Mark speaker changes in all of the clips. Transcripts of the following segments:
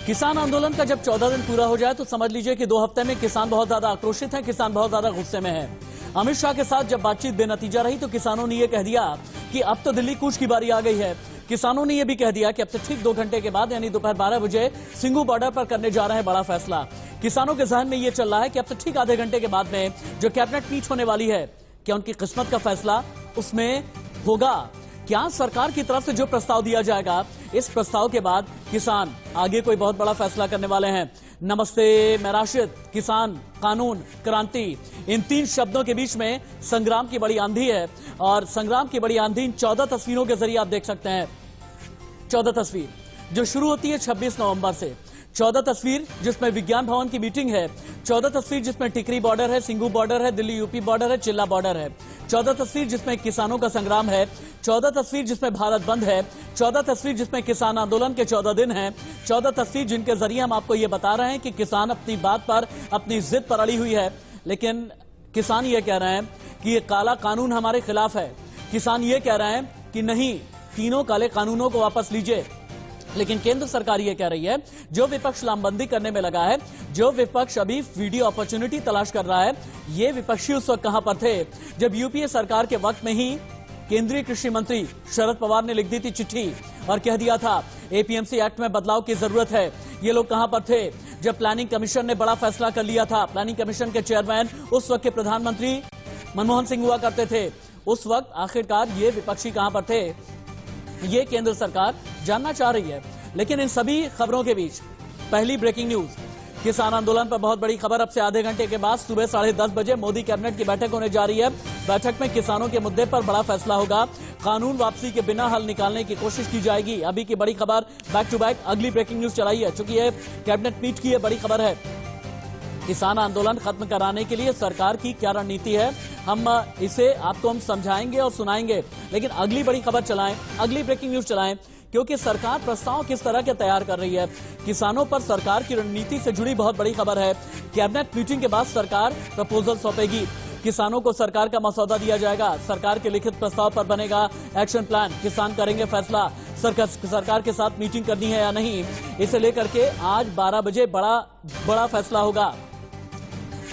Speaker 1: किसान आंदोलन का जब 14 दिन पूरा हो जाए तो समझ लीजिए कि 2 हफ्ते में किसान बहुत ज्यादा आक्रोशित हैं, किसान बहुत ज्यादा गुस्से में हैं। अमित शाह के साथ जब बातचीत बेनतीजा रही तो किसानों ने यह कह दिया कि अब तो दिल्ली कूच की बारी आ गई है। किसानों ने यह भी कह दिया कि अब से ठीक 2 घंटे के बाद यानी दोपहर 12 बजे सिंघू बॉर्डर पर करने जा रहे हैं बड़ा फैसला। किसानों के जहन में यह चल रहा है कि अब से ठीक आधे घंटे के बाद में जो कैबिनेट मीट होने वाली है, क्या उनकी किस्मत का फैसला उसमें होगा? क्या सरकार की तरफ से जो प्रस्ताव दिया जाएगा, इस प्रस्ताव के बाद किसान आगे कोई बहुत बड़ा फैसला करने वाले हैं। नमस्ते, मैं राशिद। किसान, कानून, क्रांति, इन 3 शब्दों के बीच में संग्राम की बड़ी आंधी है और संग्राम की बड़ी आंधी इन 14 तस्वीरों के जरिए आप देख सकते हैं। 14 तस्वीर जो शुरू होती है 26 नवंबर से, 14 तस्वीर जिसमें विज्ञान भवन की मीटिंग है, 14 तस्वीर जिसमें टिकरी बॉर्डर है, सिंघू बॉर्डर है, दिल्ली यूपी बॉर्डर है, चिल्ला बॉर्डर है, 14 तस्वीर जिसमें किसानों का संग्राम है, 14 तस्वीर जिसमें भारत बंद है, 14 तस्वीर जिसमें किसान आंदोलन के 14 दिन हैं, 14 तस्वीर जिनके जरिए हम आपको ये बता रहे हैं कि किसान अपनी बात पर, अपनी जिद पर अड़ी हुई है। लेकिन किसान ये कह रहे हैं कि ये काला कानून हमारे खिलाफ है। किसान ये कह रहे हैं कि नहीं, तीनों काले कानूनों को वापस लीजिए। लेकिन केंद्र सरकार ये कह रही है, जो विपक्ष लामबंदी करने में लगा है, जो विपक्ष अभी वीडियो अपॉर्चुनिटी तलाश कर रहा है, ये विपक्षी उस वक्त कहां पर थे जब यूपीए सरकार के वक्त में ही केंद्रीय कृषि मंत्री शरद पवार ने लिख दी थी चिट्ठी और कह दिया था एपीएमसी एक्ट में बदलाव की जरूरत है। ये लोग कहां पर थे जब प्लानिंग कमीशन ने बड़ा फैसला कर लिया था? प्लानिंग कमीशन के चेयरमैन उस वक्त के प्रधानमंत्री मनमोहन सिंह हुआ करते थे। उस वक्त आखिरकार ये विपक्षी कहां पर थे, ये केंद्र सरकार जानना चाह रही है। लेकिन इन सभी खबरों के बीच पहली ब्रेकिंग न्यूज, किसान आंदोलन पर बहुत बड़ी खबर। अब से आधे घंटे के बाद सुबह 10:30 बजे मोदी कैबिनेट की बैठक होने जा रही है। बैठक में किसानों के मुद्दे पर बड़ा फैसला होगा। कानून वापसी के बिना हल निकालने की कोशिश की जाएगी। अभी की बड़ी खबर बैक टू बैक अगली ब्रेकिंग न्यूज चलाई है, चूंकि ये कैबिनेट मीट की बड़ी खबर है। किसान आंदोलन खत्म कराने के लिए सरकार की क्या रणनीति है, हम इसे आपको समझाएंगे और सुनाएंगे। लेकिन अगली बड़ी खबर चलाएं, अगली ब्रेकिंग न्यूज चलाएं, क्योंकि सरकार प्रस्ताव किस तरह के तैयार कर रही है। किसानों पर सरकार की रणनीति से जुड़ी बहुत बड़ी खबर है। कैबिनेट मीटिंग के बाद सरकार प्रपोजल सौंपेगी, किसानों को सरकार का मसौदा दिया जाएगा, सरकार के लिखित प्रस्ताव पर बनेगा एक्शन प्लान, किसान करेंगे फैसला सरकार के साथ मीटिंग करनी है या नहीं, इसे लेकर के आज 12 बजे बड़ा फैसला होगा।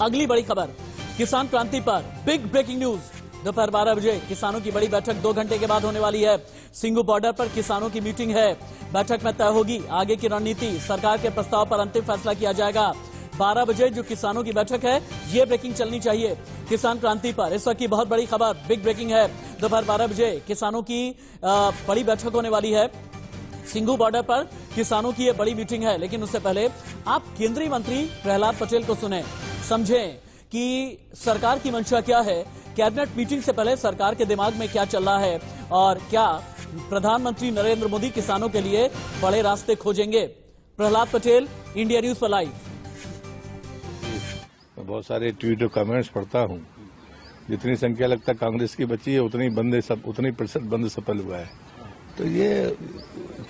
Speaker 1: अगली बड़ी खबर किसान क्रांति पर बिग ब्रेकिंग न्यूज, दोपहर 12 बजे किसानों की बड़ी बैठक 2 घंटे के बाद होने वाली है। सिंघू बॉर्डर पर किसानों की मीटिंग है। बैठक में तय होगी आगे की रणनीति, सरकार के प्रस्ताव पर अंतिम फैसला किया जाएगा। 12 बजे जो किसानों की बैठक है, ये ब्रेकिंग चलनी चाहिए किसान क्रांति पर। इस वक्त की बहुत बड़ी खबर, बिग ब्रेकिंग है। दोपहर 12 बजे किसानों की बड़ी बैठक होने वाली है। सिंघू बॉर्डर पर किसानों की ये बड़ी मीटिंग है। लेकिन उससे पहले आप केंद्रीय मंत्री प्रहलाद पटेल को सुने, समझें कि सरकार की मंशा क्या है, कैबिनेट मीटिंग से पहले सरकार के दिमाग में क्या चल रहा है और क्या प्रधानमंत्री नरेंद्र मोदी किसानों के लिए बड़े रास्ते खोजेंगे। प्रहलाद पटेल, इंडिया न्यूज पर लाइव।
Speaker 2: बहुत सारे ट्वीट और कमेंट्स पढ़ता हूं, जितनी संख्या लगता कांग्रेस की बची है उतनी प्रतिशत बंद सफल हुआ है। तो ये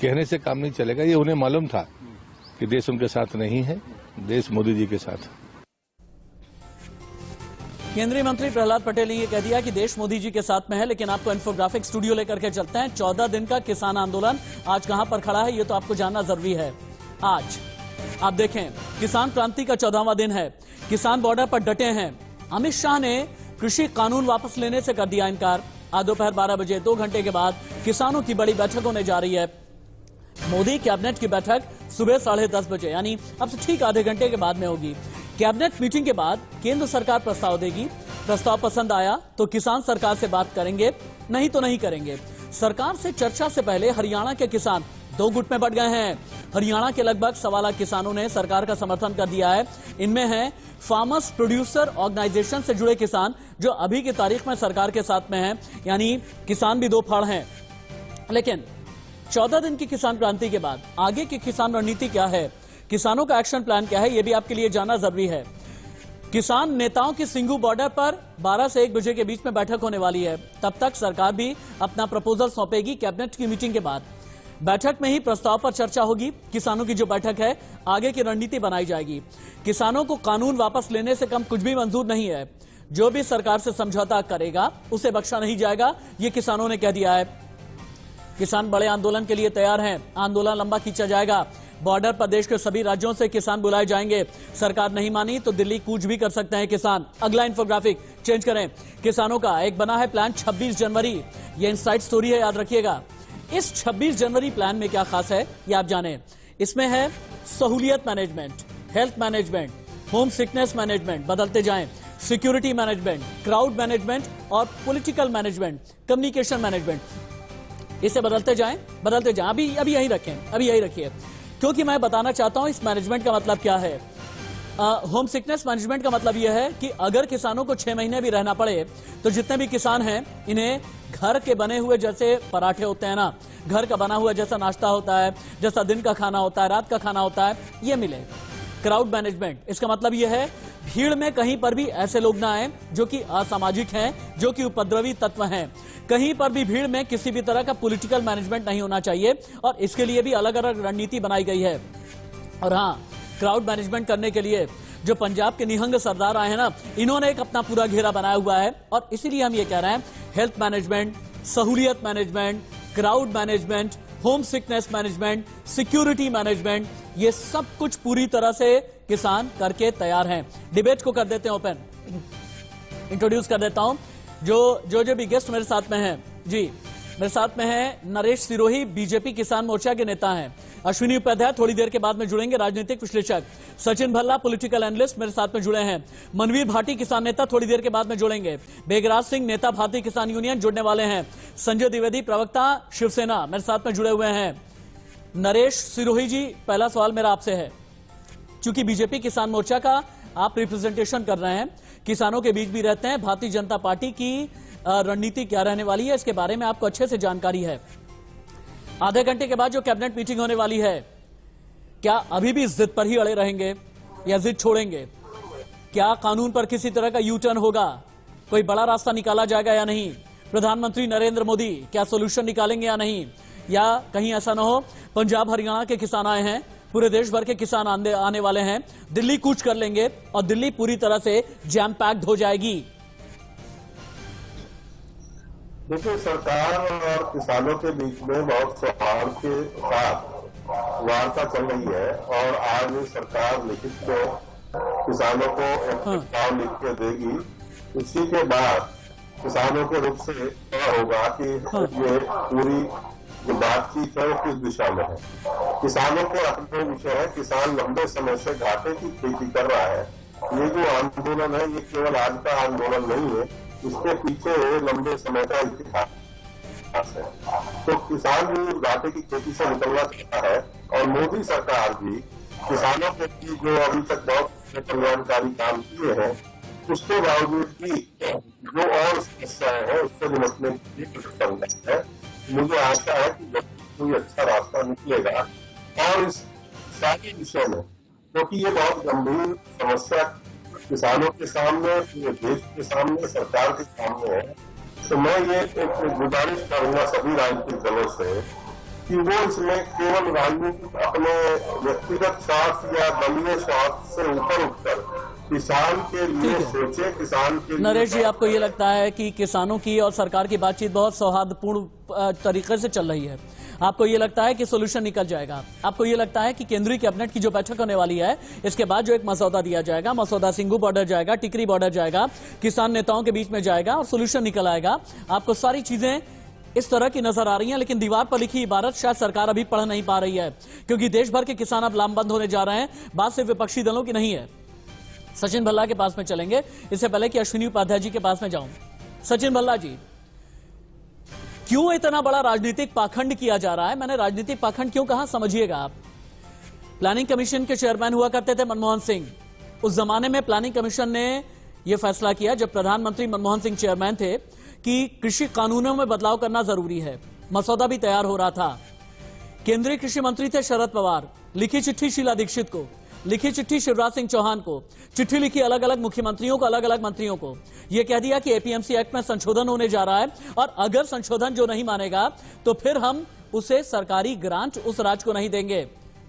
Speaker 2: कहने से काम नहीं चलेगा। ये उन्हें मालूम था कि देश उनके साथ नहीं है, देश मोदी जी के साथ है।
Speaker 1: केंद्रीय मंत्री प्रहलाद पटेल ने यह कह दिया कि देश मोदी जी के साथ में है। लेकिन आपको इन्फोग्राफिक स्टूडियो लेकर के चलते हैं। 14 दिन का किसान आंदोलन आज कहां पर खड़ा है, ये तो आपको जानना जरूरी है। आज आप देखें, किसान क्रांति का 14वां दिन है। किसान बॉर्डर पर डटे हैं। अमित शाह ने कृषि कानून वापस लेने से कर दिया इनकार। आज दोपहर 12 बजे 2 घंटे के बाद किसानों की बड़ी बैठक होने जा रही है। मोदी कैबिनेट की बैठक सुबह 10:30 बजे यानी अब से ठीक आधे घंटे के बाद में होगी। कैबिनेट मीटिंग के बाद केंद्र सरकार प्रस्ताव देगी। प्रस्ताव पसंद आया तो किसान सरकार से बात करेंगे, नहीं तो नहीं करेंगे। सरकार से चर्चा से पहले हरियाणा के किसान 2 गुट में बंट गए हैं। हरियाणा के लगभग 1.25 लाख किसानों ने सरकार का समर्थन कर दिया है। इनमें हैं फार्मर्स प्रोड्यूसर ऑर्गेनाइजेशन से जुड़े किसान जो अभी की तारीख में सरकार के साथ में हैं, यानी किसान भी 2 फाड़ हैं। लेकिन 14 दिन की किसान क्रांति के बाद आगे की किसान रणनीति क्या है, किसानों का एक्शन प्लान क्या है, यह भी आपके लिए जानना जरूरी है। किसान नेताओं की सिंघू बॉर्डर पर 12 से 1 बजे के बीच में बैठक होने वाली है। तब तक सरकार भी अपना प्रपोजल सौंपेगी। कैबिनेट की मीटिंग के बाद बैठक में ही प्रस्ताव पर चर्चा होगी। किसानों की जो बैठक है, आगे की रणनीति बनाई जाएगी। किसानों को कानून वापस लेने से कम कुछ भी मंजूर नहीं है। जो भी सरकार से समझौता करेगा उसे बख्शा नहीं जाएगा, ये किसानों ने कह दिया है। किसान बड़े आंदोलन के लिए तैयार हैं। आंदोलन लंबा खींचा जाएगा। बॉर्डर प्रदेश के सभी राज्यों से किसान बुलाए जाएंगे। सरकार नहीं मानी तो दिल्ली कूच भी कर सकते हैं किसान। अगला इंफोग्राफिक चेंज करें। किसानों का एक बना है प्लान 26 जनवरी। ये इनसाइड स्टोरी है, याद रखिएगा। इस 26 जनवरी प्लान में क्या खास है ये आप जानें। इसमें है सहूलियत management, health management, home sickness management बदलते जाएं, सिक्योरिटी मैनेजमेंट, क्राउड मैनेजमेंट और पॉलिटिकल मैनेजमेंट, कम्युनिकेशन मैनेजमेंट। इसे बदलते जाएं। अभी यही रखें, अभी यही रखिए, क्योंकि मैं बताना चाहता हूं इस मैनेजमेंट का मतलब क्या है। होम सिकनेस मैनेजमेंट का मतलब यह है कि अगर किसानों को 6 महीने भी रहना पड़े तो जितने भी किसान हैं इन्हें घर के बने हुए जैसे पराठे होते हैं ना, घर का बना हुआ जैसा नाश्ता होता है, जैसा दिन का खाना होता है, रात का खाना होता है, ये मिले। क्राउड मैनेजमेंट, इसका मतलब यह है भीड़ में कहीं पर भी ऐसे लोग ना आए जो कि असामाजिक हैं, जो कि उपद्रवी तत्व हैं। कहीं पर भी भीड़ में किसी भी तरह का पॉलिटिकल मैनेजमेंट नहीं होना चाहिए और इसके लिए भी अलग अलग रणनीति बनाई गई है। और हाँ, क्राउड मैनेजमेंट करने के लिए जो पंजाब के निहंग सरदार आए हैं ना, इन्होंने एक अपना पूरा घेरा बनाया हुआ है और इसीलिए हम ये कह रहे हैं हेल्थ मैनेजमेंट, सहूलियत management, crowd management, home sickness management, security management, ये सब कुछ पूरी तरह से किसान करके तैयार हैं। डिबेट को कर देते हैं ओपन। इंट्रोड्यूस कर देता हूं जो भी गेस्ट मेरे साथ में हैं। जी, मेरे साथ में है नरेश सिरोही, बीजेपी किसान मोर्चा के नेता हैं। अश्विनी उपाध्याय थोड़ी देर के बाद में जुड़ेंगे, राजनीतिक विश्लेषक। सचिन भल्ला, पॉलिटिकल एनालिस्ट, मेरे साथ में जुड़े हैं। मनवीर भाटी, किसान नेता, थोड़ी देर के बाद में जुड़ेंगे। बेगराज सिंह, नेता भारतीय किसान यूनियन, जुड़ने वाले हैं। संजय द्विवेदी, प्रवक्ता शिवसेना, मेरे साथ में जुड़े हुए हैं। नरेश सिरोही जी, पहला सवाल मेरा आपसे है, चूंकि बीजेपी किसान मोर्चा का आप रिप्रेजेंटेशन कर रहे हैं, किसानों के बीच भी रहते हैं, भारतीय जनता पार्टी की रणनीति क्या रहने वाली है इसके बारे में आपको अच्छे से जानकारी है। आधे घंटे के बाद जो कैबिनेट मीटिंग होने वाली है, क्या अभी भी जिद पर ही अड़े रहेंगे या जिद छोड़ेंगे? क्या कानून पर किसी तरह का यू टर्न होगा? कोई बड़ा रास्ता निकाला जाएगा या नहीं? प्रधानमंत्री नरेंद्र मोदी क्या सोल्यूशन निकालेंगे या नहीं? या कहीं ऐसा ना हो पंजाब हरियाणा के किसान आए हैं, पूरे देश भर के किसान आने वाले हैं, दिल्ली कूच कर लेंगे और दिल्ली पूरी तरह से जैम पैक्ड हो जाएगी?
Speaker 3: देखिए, सरकार और किसानों के बीच में बहुत सौहार्द के साथ वार्ता चल रही है और आज सरकार लिखित में किसानों को एक प्रस्ताव लिख के देगी। उसी के बाद किसानों के रूप से तय होगा कि ये पूरी जो बातचीत है वो किस दिशा में है। किसानों के अपने विषय है, किसान लंबे समय से घाटे की खेती कर रहा है। ये जो आंदोलन है ये केवल आज का आंदोलन नहीं है, इसके पीछे लंबे समय का इतिहास है। तो किसान भी घाटे की खेती से निकलना चाहता है और मोदी सरकार भी किसानों के लिए जो अभी तक बहुत कल्याणकारी काम किए हैं, उसके बावजूद भी जो और समस्याएं हैं उससे निपटने के लिए प्रतिबद्ध है। मुझे आशा है कि कोई अच्छा रास्ता निकलेगा और इस सारे विषय में, क्योंकि ये बहुत गंभीर समस्या किसानों के सामने, पूरे देश के सामने, सरकार के सामने है, तो मैं ये एक गुजारिश करूंगा सभी राजनीतिक दलों से कि वो इसमें केवल राजनीतिक अपने व्यक्तिगत स्वार्थ या दलीय स्वार्थ से ऊपर उठकर किसान के लिए सोचे, किसान के लिए।
Speaker 1: नरेश जी, आपको ये लगता है कि किसानों की और सरकार की बातचीत बहुत सौहार्दपूर्ण तरीके से चल रही है? आपको ये लगता है कि सोल्यूशन निकल जाएगा? आपको ये लगता है कि केंद्रीय कैबिनेट की जो बैठक होने वाली है इसके बाद जो एक मसौदा दिया जाएगा, मसौदा सिंघू बॉर्डर जाएगा, टिकरी बॉर्डर जाएगा, किसान नेताओं के बीच में जाएगा और सोल्यूशन निकल आएगा? आपको सारी चीजें इस तरह की नजर आ रही हैं, लेकिन दीवार पर लिखी इबारत शायद सरकार अभी पढ़ नहीं पा रही है, क्योंकि देश भर के किसान अब लामबंद होने जा रहे हैं। बात सिर्फ विपक्षी दलों की नहीं है। सचिन भल्ला के पास में चलेंगे, इससे पहले कि अश्विनी उपाध्याय जी के पास में जाऊं। सचिन भल्ला जी, क्यों इतना बड़ा राजनीतिक पाखंड किया जा रहा है? मैंने राजनीतिक पाखंड क्यों कहा, समझिएगा आप। प्लानिंग कमीशन के चेयरमैन हुआ करते थे मनमोहन सिंह। उस जमाने में प्लानिंग कमीशन ने यह फैसला किया, जब प्रधानमंत्री मनमोहन सिंह चेयरमैन थे, कि कृषि कानूनों में बदलाव करना जरूरी है। मसौदा भी तैयार हो रहा था। केंद्रीय कृषि मंत्री थे शरद पवार। लिखी चिट्ठी शीला दीक्षित को, लिखी चिट्ठी शिवराज सिंह चौहान को, चिट्ठी लिखी अलग अलग मुख्यमंत्रियों को, अलग अलग मंत्रियों को। यह कह दिया कि एपीएमसी एक्ट में संशोधन होने जा रहा है और अगर संशोधन जो नहीं मानेगा तो फिर हम उसे सरकारी ग्रांट उस राज्य को नहीं देंगे।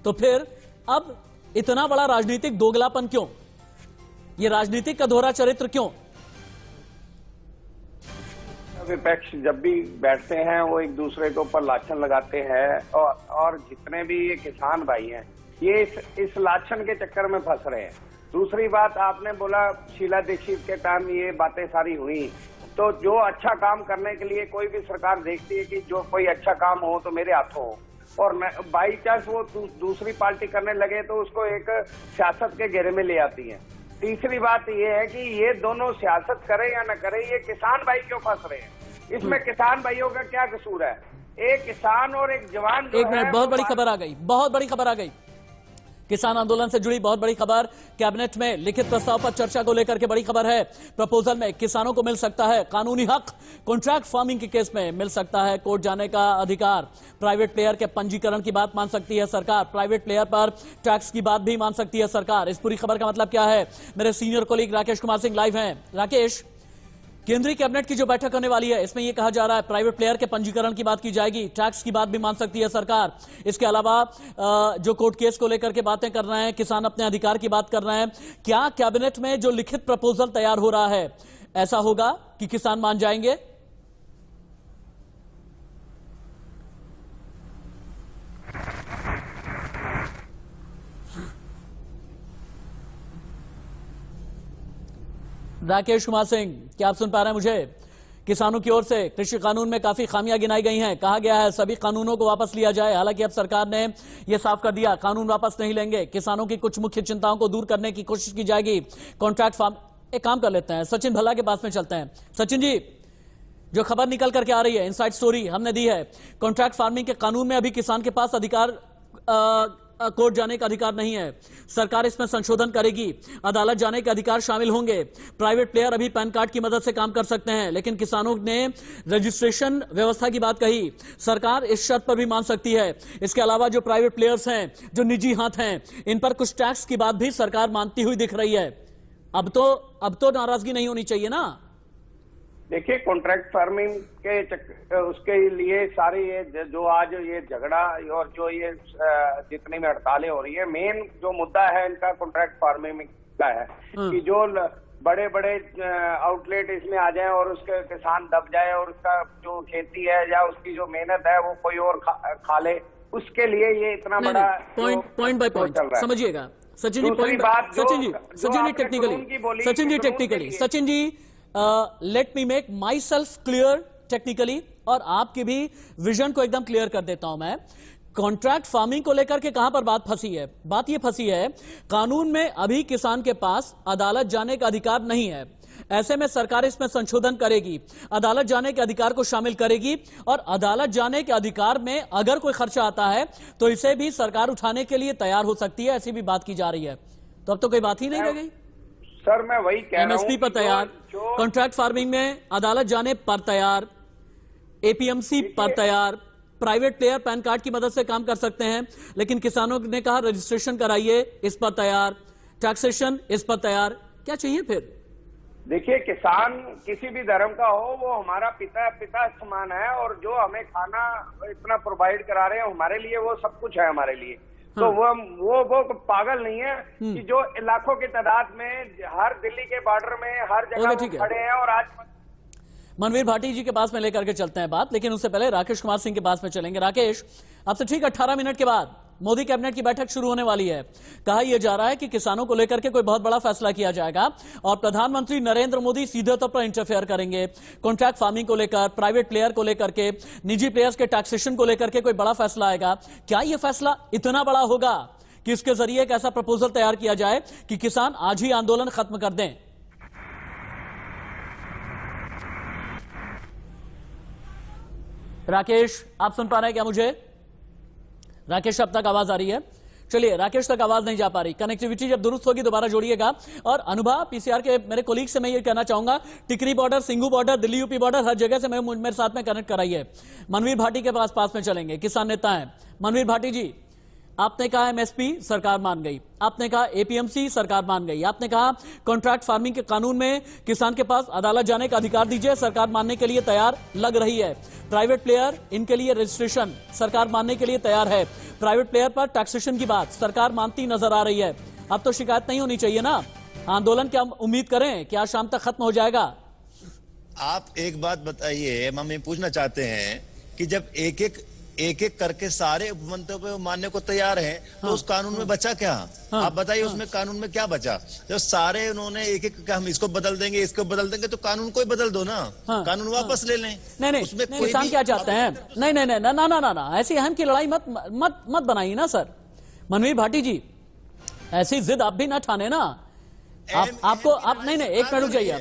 Speaker 1: तो फिर अब इतना बड़ा राजनीतिक दोगलापन क्यों? ये राजनीतिक का दोहरा चरित्र क्यों?
Speaker 4: विपक्ष जब भी बैठते हैं वो एक दूसरे के ऊपर लाछन लगाते हैं और जितने भी ये किसान भाई हैं ये इस लाछन के चक्कर में फंस रहे हैं। दूसरी बात आपने बोला शीला दीक्षित के टाइम ये बातें सारी हुई, तो जो अच्छा काम करने के लिए कोई भी सरकार देखती है कि जो कोई अच्छा काम हो तो मेरे हाथों हो, और बाई चांस वो दूसरी पार्टी करने लगे तो उसको एक सियासत के घेरे में ले आती है। तीसरी बात ये है कि ये दोनों सियासत करे या न करे, ये किसान भाई क्यों फंस रहे हैं? इसमें किसान भाइयों का क्या कसूर है? एक किसान और एक जवान जो
Speaker 1: एक मिनट, बहुत बड़ी खबर आ गई, बहुत बड़ी खबर आ गई। किसान आंदोलन से जुड़ी बहुत बड़ी खबर। कैबिनेट में लिखित प्रस्ताव पर चर्चा को लेकर के बड़ी खबर है। प्रपोजल में किसानों को मिल सकता है कानूनी हक, कॉन्ट्रैक्ट फार्मिंग के केस में मिल सकता है कोर्ट जाने का अधिकार, प्राइवेट प्लेयर के पंजीकरण की बात मान सकती है सरकार, प्राइवेट प्लेयर पर टैक्स की बात भी मान सकती है सरकार। इस पूरी खबर का मतलब क्या है? मेरे senior colleague Rakesh Kumar Singh live हैं। राकेश, केंद्रीय कैबिनेट की जो बैठक होने वाली है इसमें यह कहा जा रहा है प्राइवेट प्लेयर के पंजीकरण की बात की जाएगी, टैक्स की बात भी मान सकती है सरकार। इसके अलावा जो कोर्ट केस को लेकर के बातें कर रहे हैं, किसान अपने अधिकार की बात कर रहे हैं। क्या कैबिनेट में जो लिखित प्रपोजल तैयार हो रहा है ऐसा होगा कि किसान मान जाएंगे? राकेश कुमार सिंह, क्या आप सुन पा रहे हैं मुझे? किसानों की ओर से कृषि कानून में काफी खामियां गिनाई गई हैं। कहा गया है सभी कानूनों को वापस लिया जाए। हालांकि अब सरकार ने यह साफ कर दिया कानून वापस नहीं लेंगे। किसानों की कुछ मुख्य चिंताओं को दूर करने की कोशिश की जाएगी। कॉन्ट्रैक्ट फार्म, एक काम कर लेते हैं, सचिन भल्ला के पास में चलते हैं। सचिन जी, जो खबर निकल करके आ रही है, इनसाइड स्टोरी हमने दी है, कॉन्ट्रैक्ट फार्मिंग के कानून में अभी किसान के पास अधिकार कोर्ट जाने का अधिकार नहीं है। सरकार इसमें संशोधन करेगी, अदालत जाने के अधिकार शामिल होंगे। प्राइवेट प्लेयर अभी पैन कार्ड की मदद से काम कर सकते हैं, लेकिन किसानों ने रजिस्ट्रेशन व्यवस्था की बात कही, सरकार इस शर्त पर भी मान सकती है। इसके अलावा जो प्राइवेट प्लेयर्स हैं, जो निजी हाथ हैं, इन पर कुछ टैक्स की बात भी सरकार मानती हुई दिख रही है। अब तो नाराजगी नहीं होनी चाहिए ना?
Speaker 4: देखिए, कॉन्ट्रैक्ट फार्मिंग के उसके लिए सारे ये जो आज ये झगड़ा और जो ये जितनी में हड़तालें हो रही है, मेन जो मुद्दा है इनका कॉन्ट्रैक्ट फार्मिंग का है कि जो बड़े बड़े आउटलेट इसमें आ जाएं और उसके किसान दब जाए और उसका जो खेती है या उसकी जो मेहनत है वो कोई और खा ले, उसके लिए ये इतना बड़ा
Speaker 1: पॉइंट बाय पॉइंट समझिएगा। Sachin ji, Sachin ji let me make myself clear technically, और आपकी भी विजन को एकदम क्लियर कर देता हूं मैं। कॉन्ट्रैक्ट फार्मिंग को लेकर के कहां पर बात फंसी है? बात यह फंसी है कानून में अभी किसान के पास अदालत जाने का अधिकार नहीं है। ऐसे में सरकार इसमें संशोधन करेगी, अदालत जाने के अधिकार को शामिल करेगी, और अदालत जाने के अधिकार में अगर कोई खर्चा आता है तो इसे भी सरकार उठाने के लिए तैयार हो सकती है, ऐसी भी बात की जा रही है। तो अब तो कोई बात ही नहीं रह गई।
Speaker 4: सर मैं वही कह रहा हूं,
Speaker 1: एमएसपी पर तैयार, कॉन्ट्रैक्ट फार्मिंग में अदालत जाने पर तैयार, एपीएमसी पर तैयार, प्राइवेट प्लेयर पैन कार्ड की मदद से काम कर सकते हैं, लेकिन किसानों ने कहा रजिस्ट्रेशन कराइए, इस पर तैयार, टैक्सेशन इस पर तैयार। क्या चाहिए फिर?
Speaker 4: देखिए, किसान किसी भी धर्म का हो, वो हमारा पिता समान है, और जो हमें खाना इतना प्रोवाइड करा रहे हैं हमारे लिए, वो सब कुछ है हमारे लिए। तो वो पागल नहीं है कि जो लाखों की तादाद में हर दिल्ली के बॉर्डर में हर जगह खड़े हैं। और आज
Speaker 1: मनवीर भाटी जी के पास में लेकर के चलते हैं बात, लेकिन उससे पहले राकेश कुमार सिंह के पास में चलेंगे। राकेश, आपसे ठीक 18 मिनट के बाद मोदी कैबिनेट की बैठक शुरू होने वाली है। कहा यह जा रहा है कि किसानों को लेकर के कोई बहुत बड़ा फैसला किया जाएगा और प्रधानमंत्री नरेंद्र मोदी सीधे तौर पर इंटरफेयर करेंगे। कॉन्ट्रैक्ट फार्मिंग को लेकर, प्राइवेट प्लेयर को लेकर के, निजी प्लेयर्स के टैक्सेशन को लेकर के कोई बड़ा फैसला आएगा। क्या यह फैसला इतना बड़ा होगा कि इसके जरिए एक ऐसा प्रपोजल तैयार किया जाए कि किसान आज ही आंदोलन खत्म कर दें? राकेश, आप सुन पा रहे हैं क्या मुझे? राकेश, अब तक आवाज आ रही है? चलिए, राकेश तक आवाज नहीं जा पा रही। कनेक्टिविटी जब दुरुस्त होगी दोबारा जोड़िएगा। और अनुभव, पीसीआर के मेरे कोलीग से मैं ये कहना चाहूंगा, Tikri border, Singhu border, Delhi UP border, हर जगह से मेरे साथ में कनेक्ट कराइए। मनवीर भाटी के पास में चलेंगे, किसान नेता हैं। मनवीर भाटी जी, आपने कहा एमएसपी, सरकार मान गई। आपने कहा एपीएमसी, सरकार मान गई। आपने कहा कॉन्ट्रैक्ट फार्मिंग के कानून में किसान के पास अदालत जाने का अधिकार दीजिए, सरकार मानने के लिए तैयार लग रही है। प्राइवेट प्लेयर, इनके लिए रजिस्ट्रेशन, सरकार मानने के लिए तैयार है। प्राइवेट प्लेयर पर टैक्सेशन की बात सरकार मानती नजर आ रही है। अब तो शिकायत नहीं होनी चाहिए ना? आंदोलन क्या उम्मीद करें कि आज शाम तक खत्म हो जाएगा?
Speaker 5: आप एक बात बताइए, हम ये पूछना चाहते हैं कि जब एक एक करके सारे उपमंत्रियों पे मानने को तैयार हैं, तो उस कानून में बचा क्या? आप बताइए उसमें कानून में क्या बचा? जब सारे उन्होंने एक एक हम इसको बदल देंगे, इसको बदल देंगे, तो कानून को ही बदल दो ना। कानून वापस ले लें।
Speaker 1: नहीं,
Speaker 5: उसमें
Speaker 1: किसान क्या चाहते हैं? नहीं, ना, ऐसी अहम की लड़ाई मत बनाइए ना सर। मनवीर भाटी जी, ऐसी जिद आप भी ना ठाने ना। आप नहीं, एक मिनट रुक जाइए।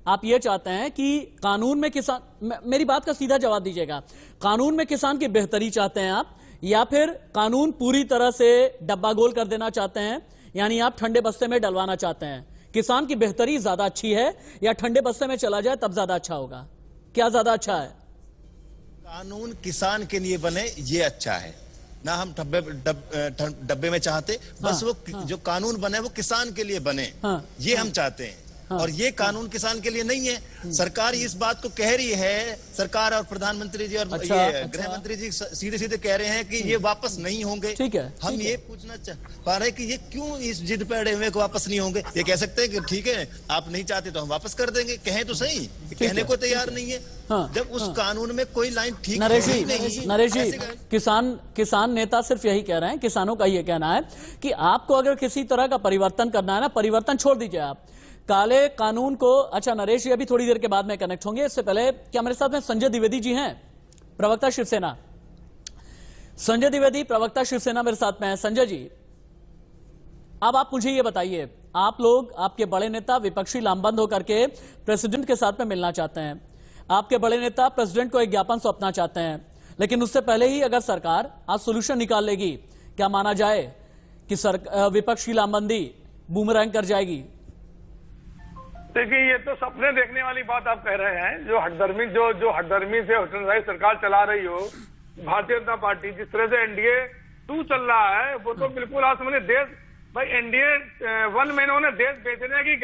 Speaker 1: आप ये चाहते हैं कि कानून में किसान, मेरी बात का सीधा जवाब दीजिएगा, कानून में किसान की बेहतरी चाहते हैं आप, या फिर कानून पूरी तरह से डब्बा गोल कर देना चाहते हैं, यानी आप ठंडे बस्ते में डलवाना चाहते हैं? किसान की बेहतरी ज्यादा अच्छी है या ठंडे बस्ते में चला जाए तब ज्यादा अच्छा होगा? क्या ज्यादा अच्छा है?
Speaker 5: कानून किसान के लिए बने, ये अच्छा है ना। हम डब्बे में चाहते, बस वो जो कानून बने वो किसान के लिए बने, ये हम चाहते हैं। और ये कानून किसान के लिए नहीं है। सरकार इस बात को कह रही है, सरकार और प्रधानमंत्री जी और गृह मंत्री जी सीधे सीधे कह रहे हैं कि ये वापस नहीं होंगे।
Speaker 1: ठीक है,
Speaker 5: हम ये पूछना पा रहे हैं कि ये क्यों इस जिद पे अड़े हुए को वापस नहीं होंगे? ये कह सकते हैं कि ठीक है, आप नहीं चाहते तो हम वापस कर देंगे, कहें तो सही। कहने को तैयार नहीं है। जब उस कानून में कोई लाइन ठीक
Speaker 1: नरेश जी, किसान नेता सिर्फ यही कह रहे हैं, किसानों का ये कहना है कि आपको अगर किसी तरह का परिवर्तन करना है ना, परिवर्तन छोड़ दीजिए आप, काले कानून को। अच्छा नरेश जी अभी थोड़ी देर के बाद में कनेक्ट होंगे, इससे पहले क्या मेरे साथ में संजय द्विवेदी जी हैं, प्रवक्ता शिवसेना? संजय द्विवेदी प्रवक्ता शिवसेना मेरे साथ में है। संजय जी, अब आप मुझे ये बताइए, आप लोग, आपके बड़े नेता विपक्षी लामबंद होकर के प्रेसिडेंट के साथ में मिलना चाहते हैं, आपके बड़े नेता प्रेसिडेंट को एक ज्ञापन सौंपना चाहते हैं, लेकिन उससे पहले ही अगर सरकार आज सोल्यूशन निकाल लेगी, क्या माना जाए कि विपक्ष की लामबंदी बूमरैंग कर जाएगी?
Speaker 6: देखिए, ये तो सपने देखने वाली बात आप कह रहे हैं। जो हठधर्मी से हटनराई सरकार चला रही हो भारतीय जनता पार्टी, जिस तरह से एनडीए 2 चल रहा है, वो तो बिल्कुल आज समझे देश, भाई एनडीए 1 में इन्होंने देश बेचने की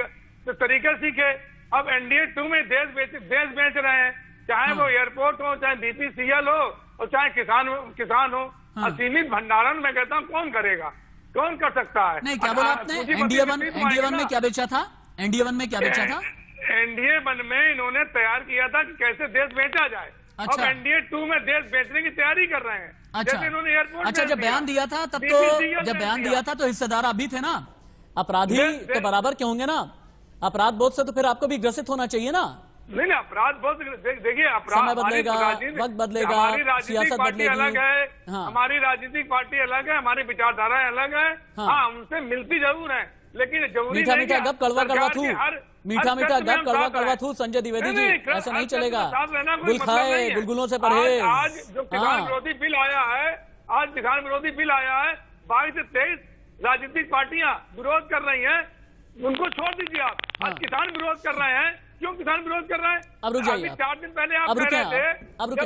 Speaker 6: तरीके सीखे, अब एनडीए 2 में देश बेच रहे हैं, चाहे वो एयरपोर्ट हो, चाहे बीपीसीएल हो, और चाहे किसान हो। असीमित भंडारण मैं कहता हूँ कौन करेगा, कौन कर सकता है?
Speaker 1: नहीं, क्या बोला आपने? एनडीए 1 में क्या बेचा था? एनडीए 1 में क्या बेचा था?
Speaker 6: एनडीए 1 में इन्होंने तैयार किया था कि कैसे देश बेचा जाए।
Speaker 1: अच्छा।
Speaker 6: अब एनडीए 2 में देश बेचने की तैयारी कर रहे हैं।
Speaker 1: अच्छा,
Speaker 6: इन्होंने एयरपोर्ट,
Speaker 1: अच्छा, जब बयान दिया था तब तो, जब बयान दिया था तो हिस्सेदार आप भी थे ना, अपराधी तो बराबर के होंगे ना? अपराध बोध से तो फिर आपको भी ग्रसित होना चाहिए ना?
Speaker 6: नहीं, अपराध बोध, देखिए,
Speaker 1: समय बदलेगा, वक्त बदलेगा,
Speaker 6: हमारी राजनीतिक पार्टी अलग है,
Speaker 1: हमारी
Speaker 6: राजनीतिक पार्टी अलग है, हमारी विचारधारा अलग है। हाँ, उनसे मिलती जरूर है, लेकिन जरूरी
Speaker 1: मीठा मीठा गप कड़वा कड़वा थू, मीठा मीठा गप कड़वा कड़वा थू। संजय द्विवेदी जी, ऐसा नहीं चलेगा। गुल खाए गुलगुलों से परहेज।
Speaker 6: आज जो किसान विरोधी बिल आया है, 22 से 23 राजनीतिक पार्टियां विरोध कर रही हैं, उनको छोड़ दीजिए आप। आज किसान विरोध कर रहे हैं। क्यों किसान विरोध कर रहे हैं?
Speaker 1: अब रुक जाइए,
Speaker 6: 4 दिन पहले आप
Speaker 1: अब
Speaker 6: कह रहे थे,
Speaker 1: अब रुके,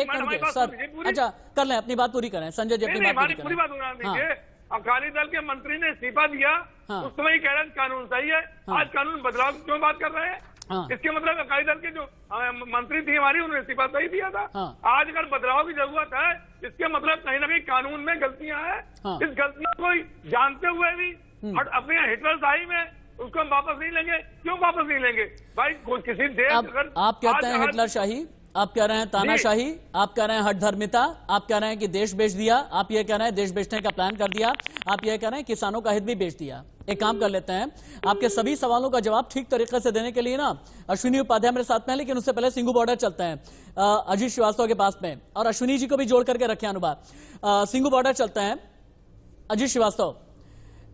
Speaker 1: एक मिनट सर। अच्छा, कर लें, अपनी बात पूरी करें संजय जी, अपनी बात
Speaker 6: पूरी बात होना दीजिए। अकाली दल के मंत्री ने इस्तीफा दिया, उस समय ही कह रहे कानून सही है, आज कानून बदलाव की क्यों बात कर रहे हैं? इसके मतलब अकाली दल के जो मंत्री थी हमारी, उन्होंने इस्तीफा सही दिया था। आज अगर बदलाव की जरूरत है, इसके मतलब कहीं ना कहीं कानून में गलतियां हैं। इस गलतियों को जानते हुए भी अपने हिटलरशाही में उसको हम वापस नहीं लेंगे। क्यों वापस नहीं लेंगे भाई? किसी देश, अगर
Speaker 1: आप कहते हैं हिटलरशाही, आप कह रहे हैं तानाशाही, आप कह रहे हैं हठधर्मिता, आप कह रहे हैं कि देश बेच दिया, आप ये कह रहे हैं देश बेचने का प्लान कर दिया, आप ये कह रहे हैं किसानों का हित भी बेच दिया। एक काम कर लेते हैं, आपके सभी सवालों का जवाब ठीक तरीके से देने के लिए ना अश्विनी उपाध्याय मेरे साथ में, लेकिन उससे पहले सिंघू बॉर्डर चलते हैं अजीत श्रीवास्तव के पास में, और अश्विनी जी को भी जोड़ करके रखे अनुवाद। सिंघू बॉर्डर चलते हैं। अजीत श्रीवास्तव,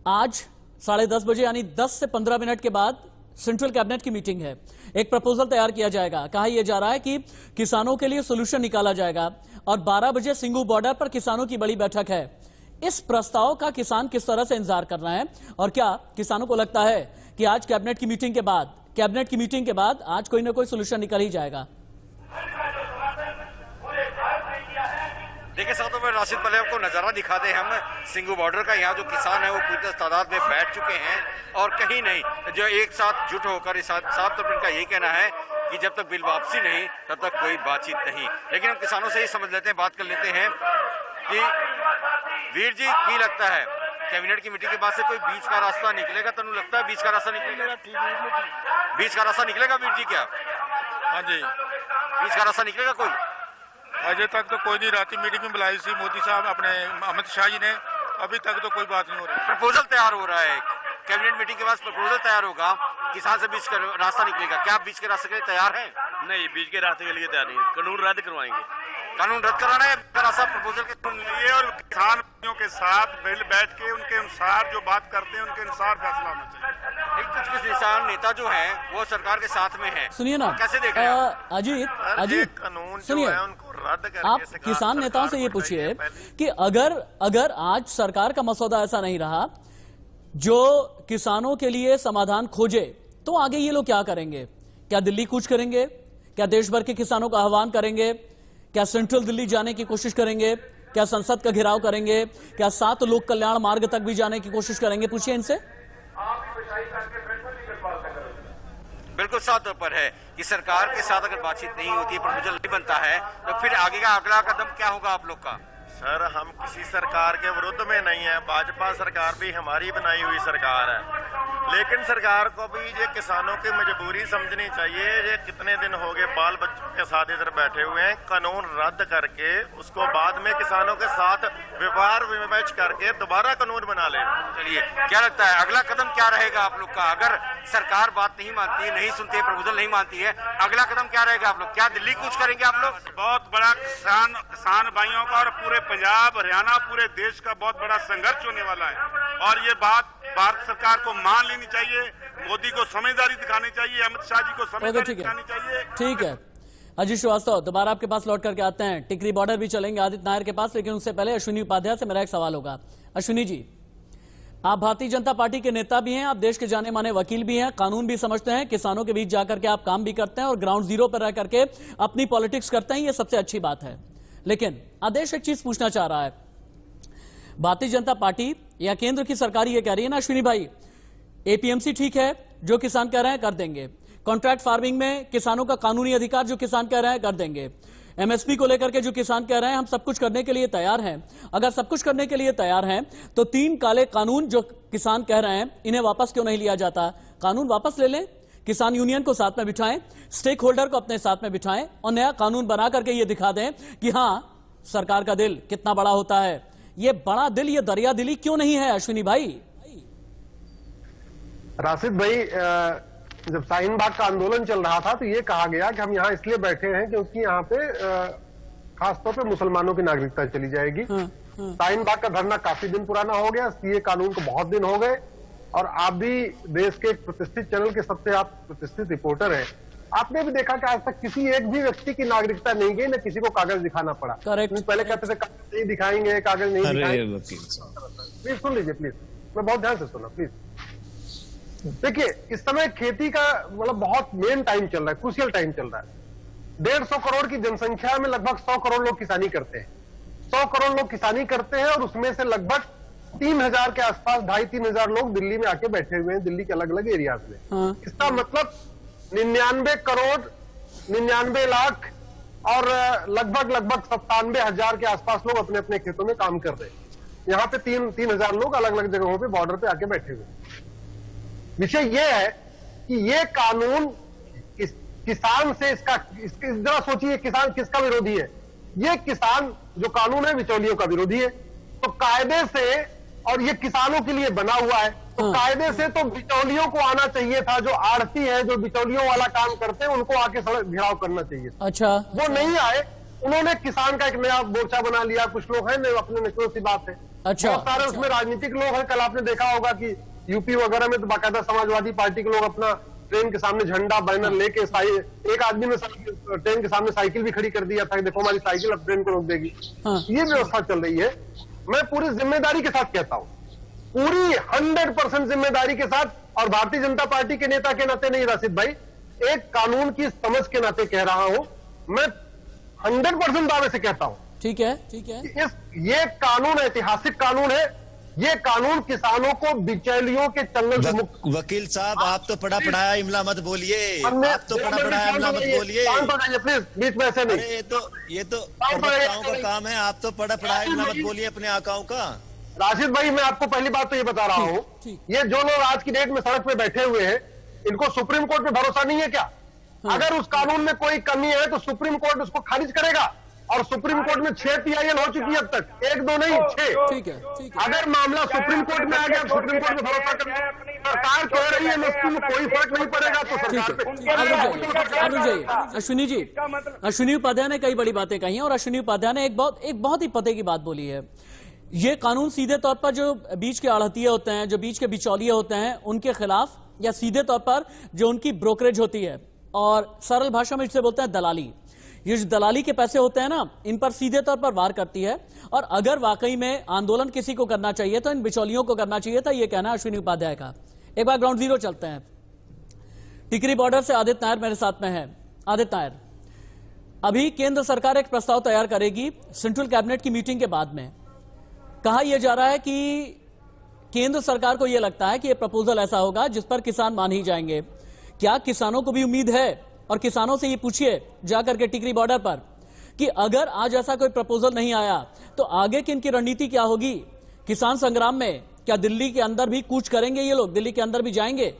Speaker 1: आज 10:30 बजे यानी 10 से 15 मिनट के बाद सेंट्रल कैबिनेट की मीटिंग है, एक प्रपोजल तैयार किया जाएगा। कहा यह जा रहा है कि किसानों के लिए सोल्यूशन निकाला जाएगा, और 12 बजे सिंघू बॉर्डर पर किसानों की बड़ी बैठक है। इस प्रस्ताव का किसान किस तरह से इंतजार कर रहे हैं, और क्या किसानों को लगता है कि आज कैबिनेट की मीटिंग के बाद आज कोई ना कोई सोल्यूशन निकल ही जाएगा?
Speaker 7: देखिए साथियों, में राशिद पहले आपको नज़ारा दिखा दें हम सिंघू बॉर्डर का। यहाँ जो किसान है वो पूरी तादाद में बैठ चुके हैं, और कहीं नहीं जो एक साथ जुट होकर इस साफ तौर पर इनका यही कहना है कि जब तक बिल वापसी नहीं तब तक कोई बातचीत नहीं। लेकिन हम किसानों से ही समझ लेते हैं, बात कर लेते हैं कि वीर जी की लगता है कैबिनेट की मीटिंग के बाद से कोई बीच का रास्ता निकलेगा? तनु लगता है बीच का रास्ता निकलेगा? बीच का रास्ता निकलेगा वीर जी क्या?
Speaker 8: हाँ जी,
Speaker 7: बीच का रास्ता निकलेगा कोई?
Speaker 8: अजय तक तो कोई नहीं। रात की मीटिंग में बुलाई थी मोदी साहब अपने अमित शाह जी ने, अभी तक तो कोई बात नहीं हो रही।
Speaker 7: प्रपोजल तैयार हो रहा है, कैबिनेट मीटिंग के बाद प्रपोजल तैयार होगा, किसान से बीच का रास्ता निकलेगा। क्या आप बीच के रास्ते के लिए तैयार हैं?
Speaker 9: नहीं, बीच के रास्ते के लिए तैयार नहीं, कानून रद्द करवाएंगे।
Speaker 7: कानून रद्द कराना है रास्ता प्रपोजल के
Speaker 8: ये और किसान के साथ बैठ के उनके अनुसार जो बात करते हैं उनके अनुसार फैसला होना चाहिए।
Speaker 7: कुछ किसान नेता जो हैं वो सरकार के साथ में हैं।
Speaker 1: सुनिए ना,
Speaker 7: कैसे देख रहे हैं
Speaker 1: अजीत
Speaker 8: कानून
Speaker 1: सुनिए,
Speaker 8: उनको रद्द करके
Speaker 1: आप किसान नेताओं से ये पूछिए कि अगर आज सरकार का मसौदा ऐसा नहीं रहा जो किसानों के लिए समाधान खोजे, तो आगे ये लोग क्या करेंगे? क्या दिल्ली कूच करेंगे? क्या देश भर के किसानों का आह्वान करेंगे? क्या सेंट्रल दिल्ली जाने की कोशिश करेंगे? क्या संसद का घेराव करेंगे? क्या 7 लोक कल्याण मार्ग तक भी जाने की कोशिश करेंगे? पूछिए इनसे।
Speaker 7: बिल्कुल साफ तौर पर है कि सरकार के साथ अगर बातचीत नहीं होती है, प्रपोजल नहीं बनता है, तो फिर आगे का अगला कदम क्या होगा आप लोग का?
Speaker 8: सर, हम किसी सरकार के विरुद्ध में नहीं है। भाजपा सरकार भी हमारी बनाई हुई सरकार है, लेकिन सरकार को भी ये किसानों की मजबूरी समझनी चाहिए। ये कितने दिन हो गए बाल बच्चों के साथ इधर बैठे हुए हैं। कानून रद्द करके उसको बाद में किसानों के साथ व्यवहार विमर्श करके दोबारा कानून बना ले।
Speaker 7: चलिए, क्या लगता है अगला कदम क्या रहेगा आप लोग का? अगर सरकार बात नहीं मानती है, नहीं सुनती है, प्रपोजल नहीं मानती है, अगला कदम क्या रहेगा आप लोग? क्या दिल्ली कूच करेंगे आप लोग?
Speaker 8: बहुत बड़ा किसान भाइयों का और पूरे पंजाब, हरियाणा, पूरे देश का बहुत बड़ा संघर्ष होने वाला है। और ये बात भारत सरकार को मान लेनी चाहिए, मोदी को समझदारी दिखानी चाहिए, अमित शाह जी को समझदारी दिखानी चाहिए।
Speaker 1: ठीक है अजीत श्रीवास्तव, दोबारा आपके पास लौट करके आते हैं। टिकरी बॉर्डर भी चलेंगे आदित्य नायर के पास, लेकिन उससे पहले अश्विनी उपाध्याय से मेरा एक सवाल होगा। अश्विनी जी, आप भारतीय जनता पार्टी के नेता भी हैं, आप देश के जाने माने वकील भी हैं, कानून भी समझते हैं, किसानों के बीच जाकर के आप काम भी करते हैं और ग्राउंड जीरो पर रह करके अपनी पॉलिटिक्स करते हैं, ये सबसे अच्छी बात है। लेकिन आदेश एक चीज पूछना चाह रहा है, भारतीय जनता पार्टी या केंद्र की सरकार ये कह रही है ना अश्विनी भाई, एपीएमसी ठीक है, जो किसान कह रहे हैं कर देंगे, कॉन्ट्रैक्ट फार्मिंग में किसानों का कानूनी अधिकार जो किसान कह रहे हैं कर देंगे, एमएसपी को लेकर के जो किसान कह रहे हैं हम सब कुछ करने के लिए तैयार हैं। अगर सब कुछ करने के लिए तैयार हैं तो 3 काले कानून जो किसान कह रहे हैं इन्हें वापस क्यों नहीं लिया जाता? कानून वापस ले लें, किसान यूनियन को साथ में बिठाएं, स्टेक होल्डर को अपने साथ में बिठाएं और नया कानून बना करके ये दिखा दें कि हां सरकार का दिल कितना बड़ा होता है। ये बड़ा दिल, ये दरिया दिली क्यों नहीं है अश्विनी भाई?
Speaker 10: राशिद भाई, जब शाहीन बाग का आंदोलन चल रहा था तो ये कहा गया कि हम यहाँ इसलिए बैठे हैं क्योंकि यहाँ पे खासतौर पे मुसलमानों की नागरिकता चली जाएगी। शाहीन बाग का धरना काफी दिन पुराना हो गया, सीए कानून को बहुत दिन हो गए और आप भी देश के एक प्रतिष्ठित चैनल के सबसे आप प्रतिष्ठित रिपोर्टर हैं, आपने भी देखा कि आज तक किसी एक भी व्यक्ति की नागरिकता नहीं गई, न किसी को कागज दिखाना पड़ा। पहले कहते थे कागज नहीं दिखाएंगे, कागज नहीं दिखाएंगे। प्लीज सुन लीजिए, प्लीज, मैं बहुत ध्यान से सुना प्लीज। देखिए, इस समय खेती का मतलब बहुत मेन टाइम चल रहा है, क्रूशियल टाइम चल रहा है। 150 करोड़ की जनसंख्या में लगभग 100 करोड़ लोग किसानी करते हैं। 100 करोड़ लोग किसानी करते हैं और उसमें से लगभग 3000 के आसपास 2500-3000 लोग दिल्ली में आके बैठे हुए हैं, दिल्ली के अलग अलग एरियाज में। इसका मतलब 99 करोड़ 99 लाख और लगभग 97,000 के आसपास लोग अपने अपने खेतों में काम कर रहे हैं। यहाँ पे 3000 लोग अलग अलग जगहों पे बॉर्डर पे आके बैठे हुए हैं। विषय यह है कि ये कानून किसान से जरा सोचिए, किसान किसका विरोधी है? ये किसान जो कानून है बिचौलियों का विरोधी है। तो कायदे से, और ये किसानों के लिए बना हुआ है, तो कायदे से तो बिचौलियों को आना चाहिए था, जो आड़ती है, जो बिचौलियों वाला काम करते हैं, उनको आके सड़क घेराव करना चाहिए।
Speaker 1: अच्छा, वो
Speaker 10: नहीं आए, उन्होंने किसान का एक नया मोर्चा बना लिया। कुछ लोग हैं अपने नेचुरल सी बात है,
Speaker 1: अच्छा,
Speaker 10: बहुत सारे उसमें राजनीतिक लोग हैं। कल आपने देखा होगा कि यूपी वगैरह में तो बाकायदा समाजवादी पार्टी के लोग अपना ट्रेन के सामने झंडा बैनर लेके, एक आदमी ने ट्रेन के सामने साइकिल भी खड़ी कर दिया था, देखो हमारी साइकिल अब ट्रेन को रोक देगी। ये व्यवस्था चल रही है। मैं पूरी जिम्मेदारी के साथ कहता हूं, पूरी 100% जिम्मेदारी के साथ, और भारतीय जनता पार्टी के नेता के नाते नहीं राशिद भाई, एक कानून की समझ के नाते कह रहा हूं, मैं 100% दावे से कहता हूं।
Speaker 1: ठीक है, ठीक है,
Speaker 10: ये कानून ऐतिहासिक कानून है। ये कानून किसानों को बिचौलियों के चंगल से मुक्त।
Speaker 5: वकील साहब, आप तो पढ़ा पढ़ाया इमला मत बोलिए, आप तो पढ़ा पढ़ाया इमला मत बोलिए।
Speaker 10: प्लीज बीच में ऐसे नहीं।
Speaker 5: ये तो प्रवक्ताओं का काम है, आप तो पढ़ा पढ़ाया इमला मत बोलिए अपने आकाओं का।
Speaker 10: राशिद भाई, मैं आपको पहली बात तो ये बता रहा हूँ, ये जो लोग आज की डेट में सड़क पे बैठे हुए हैं, इनको सुप्रीम कोर्ट पे भरोसा नहीं है क्या? अगर उस कानून में कोई कमी है तो सुप्रीम कोर्ट उसको खारिज करेगा, और सुप्रीम कोर्ट में 6 PIL हो चुकी है अब तक, 1 2 नहीं 6।
Speaker 1: ठीक है।
Speaker 10: अगर मामला सुप्रीम कोर्ट में आ गया, सुप्रीम कोर्ट में भरोसा कर, सरकार कह रही है MSP में कोई फर्क नहीं पड़ेगा, तो सरकार पे।
Speaker 1: रुक जाइए अश्विनी जी, अश्विनी उपाध्याय ने कई बड़ी बातें कही हैं, और अश्विनी उपाध्याय ने एक बहुत ही पते की बात बोली है। ये कानून सीधे तौर पर जो बीच के आढ़तिये होते हैं, जो बीच के बिचौलिए होते हैं, उनके खिलाफ, या सीधे तौर पर जो उनकी ब्रोकरेज होती है, और सरल भाषा में इसे बोलते हैं दलाली, ये जो दलाली के पैसे होते हैं ना, इन पर सीधे तौर पर वार करती है। और अगर वाकई में आंदोलन किसी को करना चाहिए तो इन बिचौलियों को करना चाहिए था, ये कहना अश्विनी उपाध्याय का। एक बार ग्राउंड जीरो चलते हैं। टिकरी बॉर्डर से आदित्य नायर मेरे साथ में है। आदित्य नायर, अभी केंद्र सरकार एक प्रस्ताव तैयार करेगी सेंट्रल कैबिनेट की मीटिंग के बाद में। कहा यह जा रहा है कि केंद्र सरकार को यह लगता है कि यह प्रपोजल ऐसा होगा जिस पर किसान मान ही जाएंगे। क्या किसानों को भी उम्मीद है? और किसानों से ये पूछिए जाकर के टिकरी बॉर्डर पर कि अगर आज ऐसा कोई प्रपोजल नहीं आया तो आगे की इनकी रणनीति क्या होगी किसान संग्राम में? क्या दिल्ली के अंदर भी कूच करेंगे ये लोग? दिल्ली के अंदर भी जाएंगे?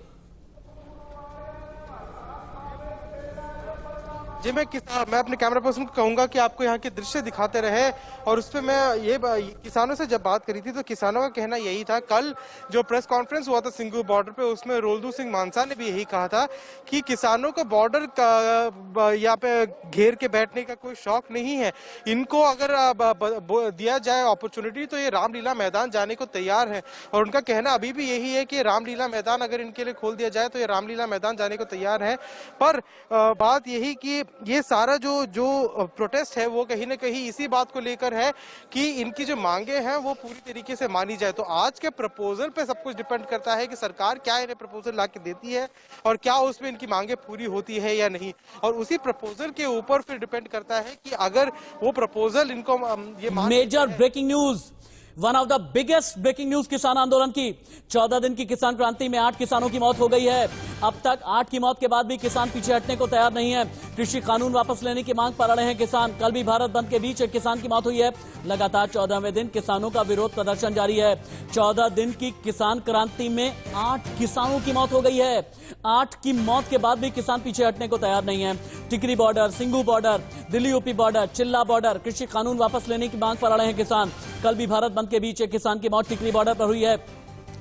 Speaker 11: जी, मैं अपने कैमरा पर्सन को कहूंगा कि आपको यहाँ के दृश्य दिखाते रहे। और उस पर मैं ये किसानों से जब बात करी थी तो किसानों का कहना यही था, कल जो प्रेस कॉन्फ्रेंस हुआ था सिंगू बॉर्डर पे, उसमें रोल्दू सिंह मानसा ने भी यही कहा था कि किसानों को बॉर्डर का यहाँ पे घेर के बैठने का कोई शौक नहीं है। इनको अगर दिया जाए अपॉर्चुनिटी तो ये रामलीला मैदान जाने को तैयार है। और उनका कहना अभी भी यही है कि रामलीला मैदान अगर इनके लिए खोल दिया जाए तो ये रामलीला मैदान जाने को तैयार है। पर बात यही कि ये सारा जो प्रोटेस्ट है वो कहीं ना कहीं इसी बात को लेकर है कि इनकी जो मांगे हैं वो पूरी तरीके से मानी जाए। तो आज के प्रपोजल पे सब कुछ डिपेंड करता है कि सरकार क्या इन्हें प्रपोजल ला के देती है और क्या उसमें इनकी मांगे पूरी होती है या नहीं। और उसी प्रपोजल के ऊपर फिर डिपेंड करता है कि अगर वो प्रपोजल इनको ये
Speaker 1: major breaking news, one of the biggest breaking news किसान आंदोलन की। 14 दिन की किसान क्रांति में 8 किसानों की मौत हो गई है। अब तक 8 की मौत के बाद भी किसान पीछे हटने को तैयार नहीं है। कृषि कानून वापस लेने की मांग पर अड़े हैं किसान। कल भी भारत बंद के बीच एक किसान की मौत हुई है। लगातार 14वें दिन किसानों का विरोध प्रदर्शन जारी है। 14 दिन की किसान क्रांति में 8 किसानों की मौत हो गई है। 8 की मौत के बाद भी किसान पीछे हटने को तैयार नहीं है। Tikri border, Singhu border, Delhi UP border, Chilla border, कृषि कानून वापस लेने की मांग पर अड़े हैं किसान। कल भी भारत बंद के बीच एक किसान की मौत टिकरी बॉर्डर पर हुई है।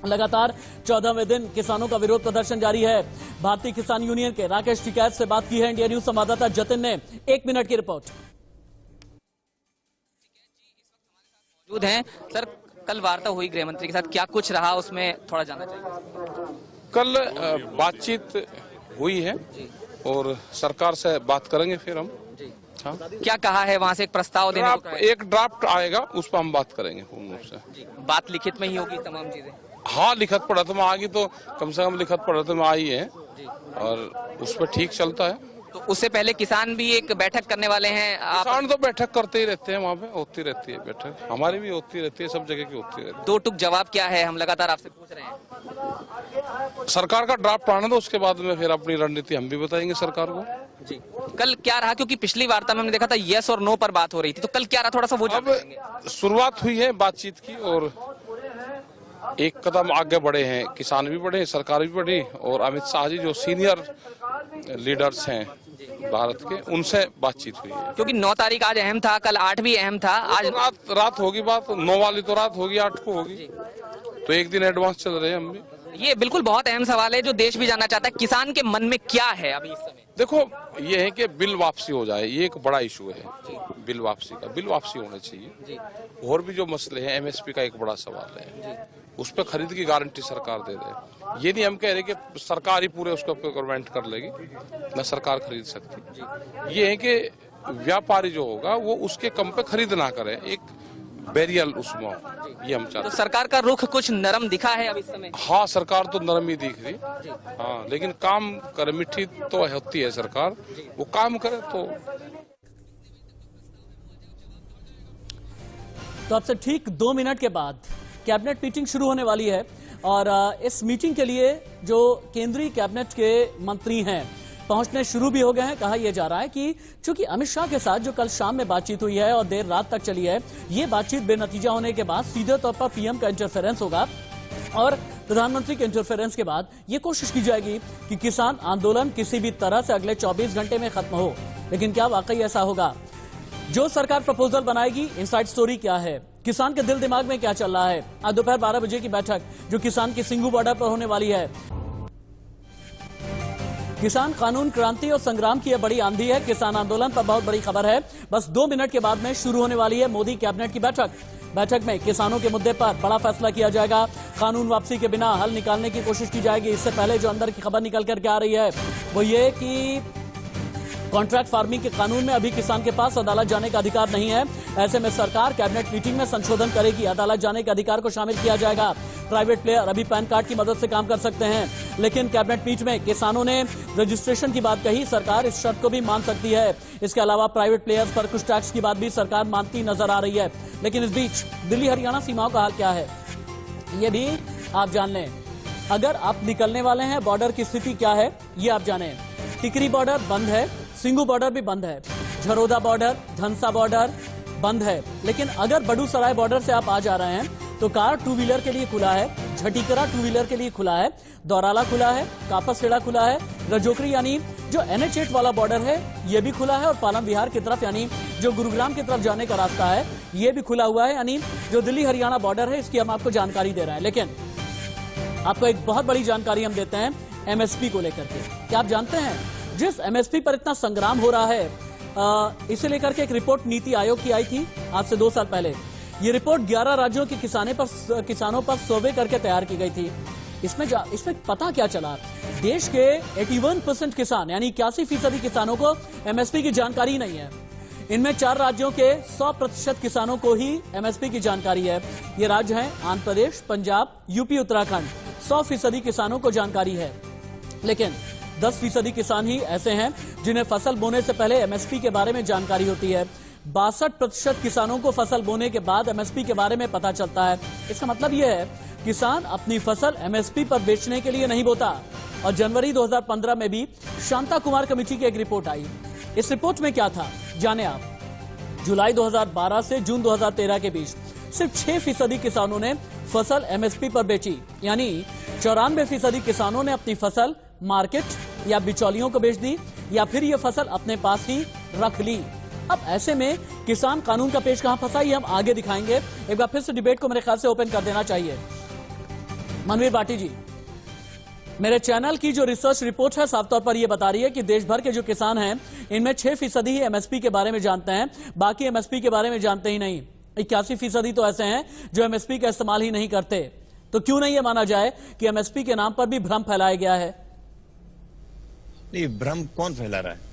Speaker 1: लगातार 14वें दिन किसानों का विरोध प्रदर्शन जारी है। भारतीय किसान यूनियन के राकेश टिकैत से बात की है इंडिया न्यूज संवाददाता जतिन ने। 1 मिनट की रिपोर्ट।
Speaker 12: मौजूद हैं सर, कल वार्ता हुई गृह मंत्री के साथ, क्या कुछ रहा उसमें थोड़ा जानना चाहिए।
Speaker 13: कल बातचीत हुई है और सरकार से बात करेंगे फिर हम। हाँ?
Speaker 12: क्या कहा है वहाँ से? एक प्रस्ताव देने को
Speaker 13: एक ड्राफ्ट आएगा, उस पर हम बात करेंगे पूर्ण रूप से।
Speaker 12: बात लिखित में ही होगी तमाम चीजें?
Speaker 13: हाँ, लिखत पढ़त में आ गई तो कम से कम लिखत पढ़त में आई है और उस पर ठीक चलता है।
Speaker 12: तो उससे पहले किसान भी एक बैठक करने वाले हैं।
Speaker 13: किसान तो बैठक करते ही रहते हैं, वहाँ पे होती रहती है बैठक, हमारी भी होती रहती है, सब जगह की होती रहती है।
Speaker 12: 2 टुक जवाब क्या है, हम लगातार आपसे पूछ रहे हैं।
Speaker 13: सरकार का ड्राफ्ट आने दो, उसके बाद में फिर अपनी रणनीति हम भी बताएंगे सरकार को।
Speaker 12: जी, कल क्या रहा? क्योंकि पिछली वार्ता में हमने देखा था यस और नो पर बात हो रही थी, तो कल क्या रहा थोड़ा सा वो
Speaker 13: अब शुरुआत हुई है बातचीत की और एक कदम आगे बढ़े हैं, किसान भी बढ़े, सरकार भी बढ़ी और अमित शाह जी जो सीनियर लीडर्स हैं भारत के, उनसे बातचीत हुई है।
Speaker 12: क्योंकि 9 तारीख आज अहम था, कल 8 भी अहम था। आज
Speaker 13: रात होगी बात, 9 वाली तो रात होगी, 8 को होगी, तो एक दिन एडवांस चल रहे हैं हम भी।
Speaker 12: ये बिल्कुल बहुत अहम सवाल है जो देश भी जानना चाहता है, किसान के मन में क्या है अभी इस समय?
Speaker 13: देखो, ये है कि बिल वापसी हो जाए, ये एक बड़ा इशू है बिल वापसी का। बिल वापसी होना चाहिए। और भी जो मसले हैं, MSP का एक बड़ा सवाल है, उस पर खरीद की गारंटी सरकार दे दे। ये नहीं हम कह रहे कि सरकार ही पूरे उसको प्रोक्योरमेंट कर लेगी, न सरकार खरीद सकती। ये है कि व्यापारी जो होगा वो उसके कम पे खरीद ना करे, एक बैरियर उसमें, ये हम चाहते हैं।
Speaker 12: तो सरकार का रुख कुछ नरम दिखा है अभी इस समय?
Speaker 13: हाँ, सरकार तो नरम ही दिख रही। हाँ, लेकिन काम करे, मिठी तो होती है सरकार, वो काम करे
Speaker 1: तो अब से ठीक 2 मिनट के बाद कैबिनेट मीटिंग शुरू होने वाली है और इस मीटिंग के लिए जो केंद्रीय कैबिनेट के मंत्री हैं, पहुंचने शुरू भी हो गए हैं। कहा यह जा रहा है कि चूंकि अमित शाह के साथ जो कल शाम में बातचीत हुई है और देर रात तक चली है, ये बातचीत बेनतीजा होने के बाद सीधे तौर पर पीएम का इंटरफेरेंस होगा और प्रधानमंत्री के इंटरफेरेंस के बाद ये कोशिश की जाएगी कि किसान आंदोलन किसी भी तरह से अगले 24 घंटे में खत्म हो। लेकिन क्या वाकई ऐसा होगा? जो सरकार प्रपोजल बनाएगी, इनसाइड स्टोरी क्या है, किसान के दिल दिमाग में क्या चल रहा है? आज दोपहर 12 बजे की बैठक जो किसान की सिंगू बॉर्डर पर होने वाली है। किसान कानून क्रांति और संग्राम की यह बड़ी आंधी है। किसान आंदोलन पर बहुत बड़ी खबर है। बस 2 मिनट के बाद में शुरू होने वाली है मोदी कैबिनेट की बैठक। बैठक में किसानों के मुद्दे पर बड़ा फैसला किया जाएगा। कानून वापसी के बिना हल निकालने की कोशिश की जाएगी। इससे पहले जो अंदर की खबर निकल करके आ रही है वो ये कि कॉन्ट्रैक्ट फार्मिंग के कानून में अभी किसान के पास अदालत जाने का अधिकार नहीं है। ऐसे में सरकार कैबिनेट मीटिंग में संशोधन करेगी। अदालत जाने के अधिकार को शामिल किया जाएगा। प्राइवेट प्लेयर अभी पैन कार्ड की मदद से काम कर सकते हैं, लेकिन कैबिनेट मीट में किसानों ने रजिस्ट्रेशन की बात कही। सरकार इस शर्त को भी मान सकती है। इसके अलावा प्राइवेट प्लेयर्स पर कुछ टैक्स की बात भी सरकार मानती नजर आ रही है। लेकिन इस बीच दिल्ली हरियाणा सीमाओं का हाल क्या है, ये भी आप जान लें। अगर आप निकलने वाले हैं, बॉर्डर की स्थिति क्या है ये आप जानें। टिकरी बॉर्डर बंद है, सिंगू बॉर्डर भी बंद है, झरोदा बॉर्डर, धनसा बॉर्डर बंद है। लेकिन अगर बड़ूसराय बॉर्डर से आप आ जा रहे हैं तो कार 2 व्हीलर के लिए खुला है, झटीकरा 2 व्हीलर के लिए खुला है, दौराला खुला है, कापसखेड़ा खुला है, रजोकरी यानी जो NH8 वाला बॉर्डर है ये भी खुला है और पालम विहार की तरफ यानी जो गुरुग्राम की तरफ जाने का रास्ता है ये भी खुला हुआ है। यानी जो दिल्ली हरियाणा बॉर्डर है इसकी हम आपको जानकारी दे रहे हैं। लेकिन आपको एक बहुत बड़ी जानकारी हम देते हैं MSP को लेकर के। क्या आप जानते हैं जिस MSP पर इतना संग्राम हो रहा है, इसे लेकर के एक रिपोर्ट नीति आयोग की आई थी आज से 2 साल पहले। ये रिपोर्ट 11 राज्यों के किसानों पर सर्वे करके तैयार की गई थी। इसमें पता क्या चला, देश के 81% किसान यानी 81% किसानों को MSP की जानकारी नहीं है। इनमें 4 राज्यों के 100% किसानों को ही MSP की जानकारी है। ये राज्य हैं आंध्र प्रदेश, पंजाब, यूपी, उत्तराखंड। 100% किसानों को जानकारी है, लेकिन 10% किसान ही ऐसे हैं जिन्हें फसल बोने से पहले MSP के बारे में जानकारी होती है। 62% किसानों को फसल बोने के बाद MSP के बारे में पता चलता है। इसका मतलब यह है किसान अपनी फसल MSP पर बेचने के लिए नहीं बोता। और जनवरी 2015 में भी शांता कुमार कमेटी की एक रिपोर्ट आई। इस रिपोर्ट में क्या था जाने आप। जुलाई 2012 से जून 2013 के बीच सिर्फ 6% किसानों ने फसल MSP पर बेची, यानी 94% किसानों ने अपनी फसल मार्केट या बिचौलियों को बेच दी या फिर ये फसल अपने पास ही रख ली। अब ऐसे में किसान कानून का पेच कहां फंसा ये हम आगे दिखाएंगे। एक बार फिर से डिबेट को मेरे ख्याल से ओपन कर देना चाहिए। मनवीर भाटी जी, मेरे चैनल की जो रिसर्च रिपोर्ट है साफ तौर पर यह बता रही है कि देश भर के जो किसान हैं इनमें 6% ही MSP के बारे में जानते हैं, बाकी MSP के बारे में जानते ही नहीं। 81% तो ऐसे हैं जो MSP का इस्तेमाल ही नहीं करते। तो क्यों नहीं यह माना जाए कि MSP के नाम पर भी भ्रम फैलाया गया है?
Speaker 5: नहीं, भ्रम कौन फैला रहा है?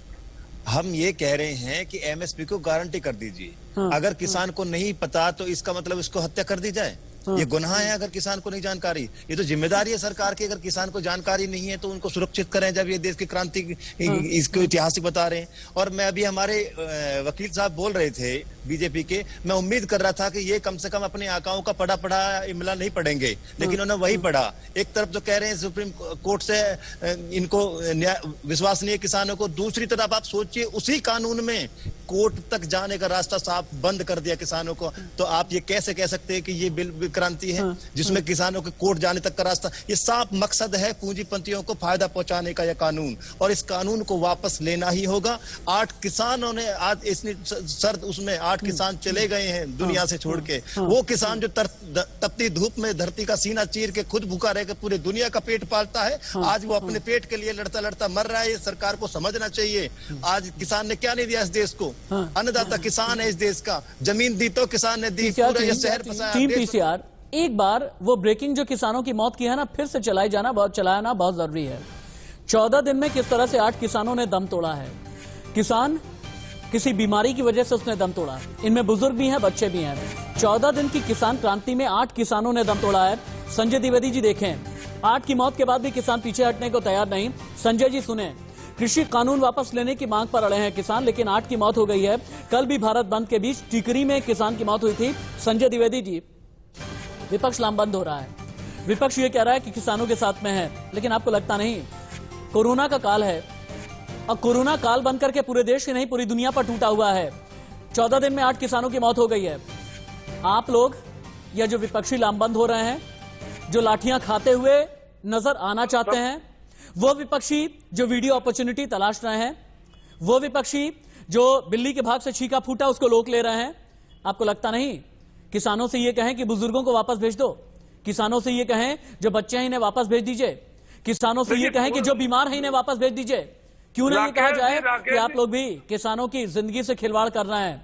Speaker 5: हम ये कह रहे हैं कि MSP को गारंटी कर दीजिए। अगर किसान को नहीं पता तो इसका मतलब उसको हत्या कर दी जाए। ये गुनाह है अगर किसान को नहीं जानकारी। ये तो जिम्मेदारी है सरकार की, अगर किसान को जानकारी नहीं है तो उनको सुरक्षित करें जब ये देश की क्रांति इसको ऐतिहासिक बता रहे हैं। और मैं अभी हमारे वकील साहब बोल रहे थे बीजेपी के, मैं उम्मीद कर रहा था कि ये कम से कम अपने आकाओं का पढ़ा इमला नहीं पढ़ेंगे, लेकिन उन्होंने वही पढ़ा। एक तरफ तो कह रहे हैं सुप्रीम कोर्ट से इनको विश्वास नहीं है किसानों को, दूसरी तरफ आप सोचिए उसी कानून में कोर्ट तक जाने का रास्ता साफ बंद कर दिया किसानों को। तो आप ये कैसे कह सकते हैं कि ये बिल क्रांति है जिसमें किसानों के कोर्ट जाने तक का रास्ता? ये साफ मकसद है पूंजीपतियों को फायदा पहुंचाने का यह कानून, और इस कानून को वापस लेना ही होगा। 8 किसानों ने आज इतनी शर्त, उसमें 8 किसान चले गए हैं दुनिया से छोड़ के। वो किसान जो तपती धूप में धरती का सीना चीर के खुद भूखा रहकर पूरी दुनिया का पेट पालता है, आज वो अपने पेट के लिए लड़ता लड़ता मर रहा है। ये सरकार को समझना चाहिए। आज किसान ने क्या नहीं दिया इस देश को? अन्नदाता किसान है इस देश का। जमीन दी तो किसान ने दी, पूरा ये शहर
Speaker 1: फंसाया। एक बार वो ब्रेकिंग जो किसानों की मौत की है ना, फिर से चलाना बहुत जरूरी है। 14 दिन में किस तरह से 8 किसानों ने दम तोड़ा है। किसान किसी बीमारी की वजह से उसने दम तोड़ा। इनमें बुजुर्ग भी हैं, बच्चे भी हैं। 14 दिन की किसान क्रांति में 8 किसानों ने दम तोड़ा है। संजय द्विवेदी जी देखें, 8 की मौत के बाद भी किसान पीछे हटने को तैयार नहीं। संजय जी सुने, कृषि कानून वापस लेने की मांग पर अड़े हैं किसान, लेकिन 8 की मौत हो गई है। कल भी भारत बंद के बीच टिकरी में किसान की मौत हुई थी। संजय द्विवेदी जी, विपक्ष लामबंद हो रहा है। विपक्ष ये कह रहा है कि किसानों के साथ में है, लेकिन आपको लगता नहीं? कोरोना का काल है, और कोरोना काल बंद करके पूरे देश ही नहीं पूरी दुनिया पर टूटा हुआ है। 14 दिन में 8 किसानों की मौत हो गई है। आप लोग या जो विपक्षी लामबंद हो रहे हैं, जो लाठियां खाते हुए नजर आना चाहते हैं, वो विपक्षी जो वीडियो अपॉर्चुनिटी तलाश रहे हैं, वो विपक्षी जो बिल्ली के भाग से छीका फूटा उसको लोक ले रहे हैं, आपको लगता नहीं किसानों से ये कहें कि बुजुर्गों को वापस भेज दो, किसानों से ये कहें जो बच्चे हैं इन्हें वापस भेज दीजिए, किसानों से ये कहें कि जो बीमार हैं इन्हें वापस भेज दीजिए। क्यों नहीं कहा जाए कि आप लोग भी किसानों की जिंदगी से खिलवाड़ कर रहे हैं?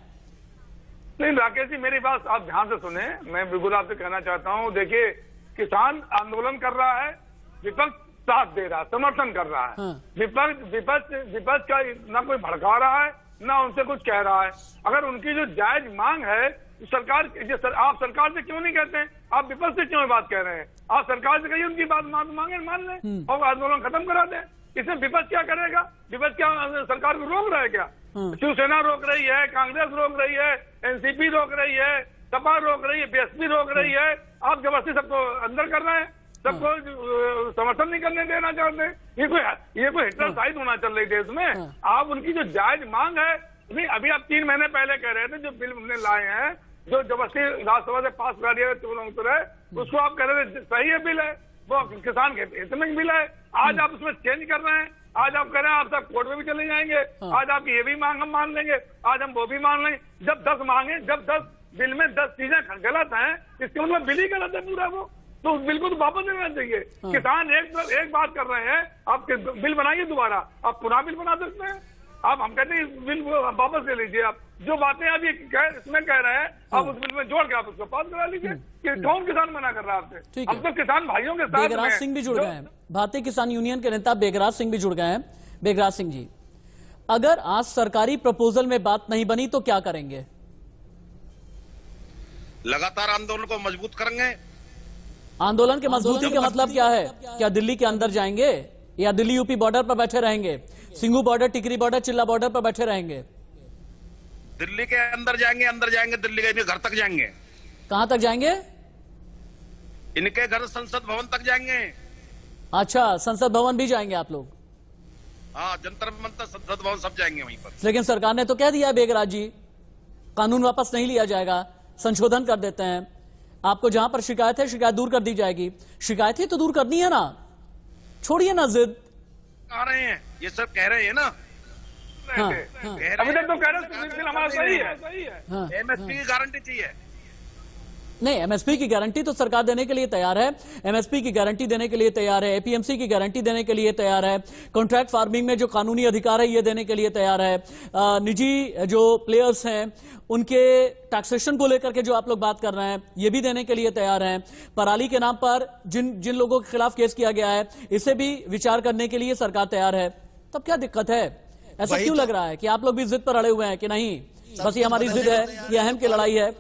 Speaker 6: नहीं राकेश जी, मेरी बात आप ध्यान से सुने, मैं बिल्कुल आपसे कहना चाहता हूं। देखिए, किसान आंदोलन कर रहा है, विपक्ष साथ दे रहा है, समर्थन कर रहा है। विपक्ष का ना कोई भड़का रहा है ना उनसे कुछ कह रहा है। अगर उनकी जो जायज मांग है सरकार, आप सरकार से क्यों नहीं कहते हैं? आप विपक्ष से क्यों बात कह रहे हैं? आप सरकार से कहिए उनकी बात मांगे मान लें और आंदोलन खत्म करा दें। इसमें विपक्ष क्या करेगा? विपक्ष क्या सरकार को रोक रहा है क्या? शिवसेना रोक रही है, कांग्रेस रोक रही है, एनसीपी रोक रही है, सपा रोक रही है, बीएसपी रोक रही है। आप जबरदस्ती सबको अंदर कर रहे हैं, सबको समर्थन नहीं करने देना चाहते। ये कोई हिटलर साइड होना चल रही देश में। आप उनकी जो जायज मांग है, नहीं अभी आप 3 महीने पहले कह रहे थे जो बिल हमने लाए हैं, जो जबरदस्ती राज्यसभा से पास करा दिया है, उसको आप कह रहे थे सही है बिल है, वो किसान के हित में बिल है। आज आप उसमें चेंज कर रहे हैं, आज आप कह रहे हैं आप सब कोर्ट में भी चले जाएंगे, आज आपकी ये भी मांग हम मान लेंगे, आज हम वो भी मान लेंगे। जब 10 मांगे, जब 10 बिल में 10 चीजें गलत हैं, इसके मतलब बिल ही गलत है पूरा, वो तो बिल को तो वापस देना चाहिए। किसान एक बात कर रहे हैं, आप बिल बनाइए दोबारा, आप पुनः बिल बना सकते हैं। आप हम कहते हैं बिल वापस ले लीजिए। आप जो बातें अभी इसमें कह रहे हैं, आप उस बिल में जोड़ के आप उसको पास करा लीजिए। कि कौन किसान मना कर रहा है आपसे? हम तो किसान भाइयों के साथ।
Speaker 1: बेगराज सिंह भी जुड़ गए हैं, भारतीय किसान यूनियन के नेता बेगराज सिंह भी जुड़ गए हैं। बेगराज सिंह जी, अगर आज सरकारी प्रपोजल में बात नहीं बनी तो क्या करेंगे?
Speaker 7: लगातार आंदोलन को मजबूत करेंगे।
Speaker 1: आंदोलन के मजबूती का मतलब क्या है? क्या दिल्ली के अंदर जाएंगे या दिल्ली यूपी बॉर्डर पर बैठे रहेंगे? सिंगू बॉर्डर, टिकरी बॉर्डर, चिल्ला बॉर्डर पर बैठे रहेंगे?
Speaker 7: दिल्ली के अंदर जाएंगे, दिल्ली के घर तक जाएंगे।
Speaker 1: कहां तक जाएंगे?
Speaker 7: इनके घर संसद भवन तक जाएंगे।
Speaker 1: अच्छा, संसद भवन भी जाएंगे आप लोग?
Speaker 7: हाँ, जंतर मंतर, संसद भवन सब जाएंगे वहीं पर।
Speaker 1: लेकिन सरकार ने तो कह दिया बेगराज जी, कानून वापस नहीं लिया जाएगा, संशोधन कर देते हैं। आपको जहां पर शिकायत है, शिकायत दूर कर दी जाएगी। शिकायतें तो दूर करनी है ना, छोड़िए ना जिद।
Speaker 7: आ रहे हैं ये सब कह रहे हैं ना।
Speaker 6: अभी तक तो कह रहे हैं हमारा सही है।
Speaker 7: एमएसपी की गारंटी चाहिए।
Speaker 1: नहीं, एमएसपी की गारंटी तो सरकार देने के लिए तैयार है। एमएसपी की गारंटी देने के लिए तैयार है, एपीएमसी की गारंटी देने के लिए तैयार है, कॉन्ट्रैक्ट फार्मिंग में जो कानूनी अधिकार है ये देने के लिए तैयार है। निजी जो प्लेयर्स हैं उनके टैक्सेशन को लेकर के जो आप लोग बात कर रहे हैं ये भी देने के लिए तैयार हैं। पराली के नाम पर जिन लोगों के खिलाफ केस किया गया है इसे भी विचार करने के लिए सरकार तैयार है। तब क्या दिक्कत है? ऐसा क्यों लग रहा है कि आप लोग भी जिद पर अड़े हुए हैं कि नहीं बस ये हमारी जिद है, ये अहम की लड़ाई है?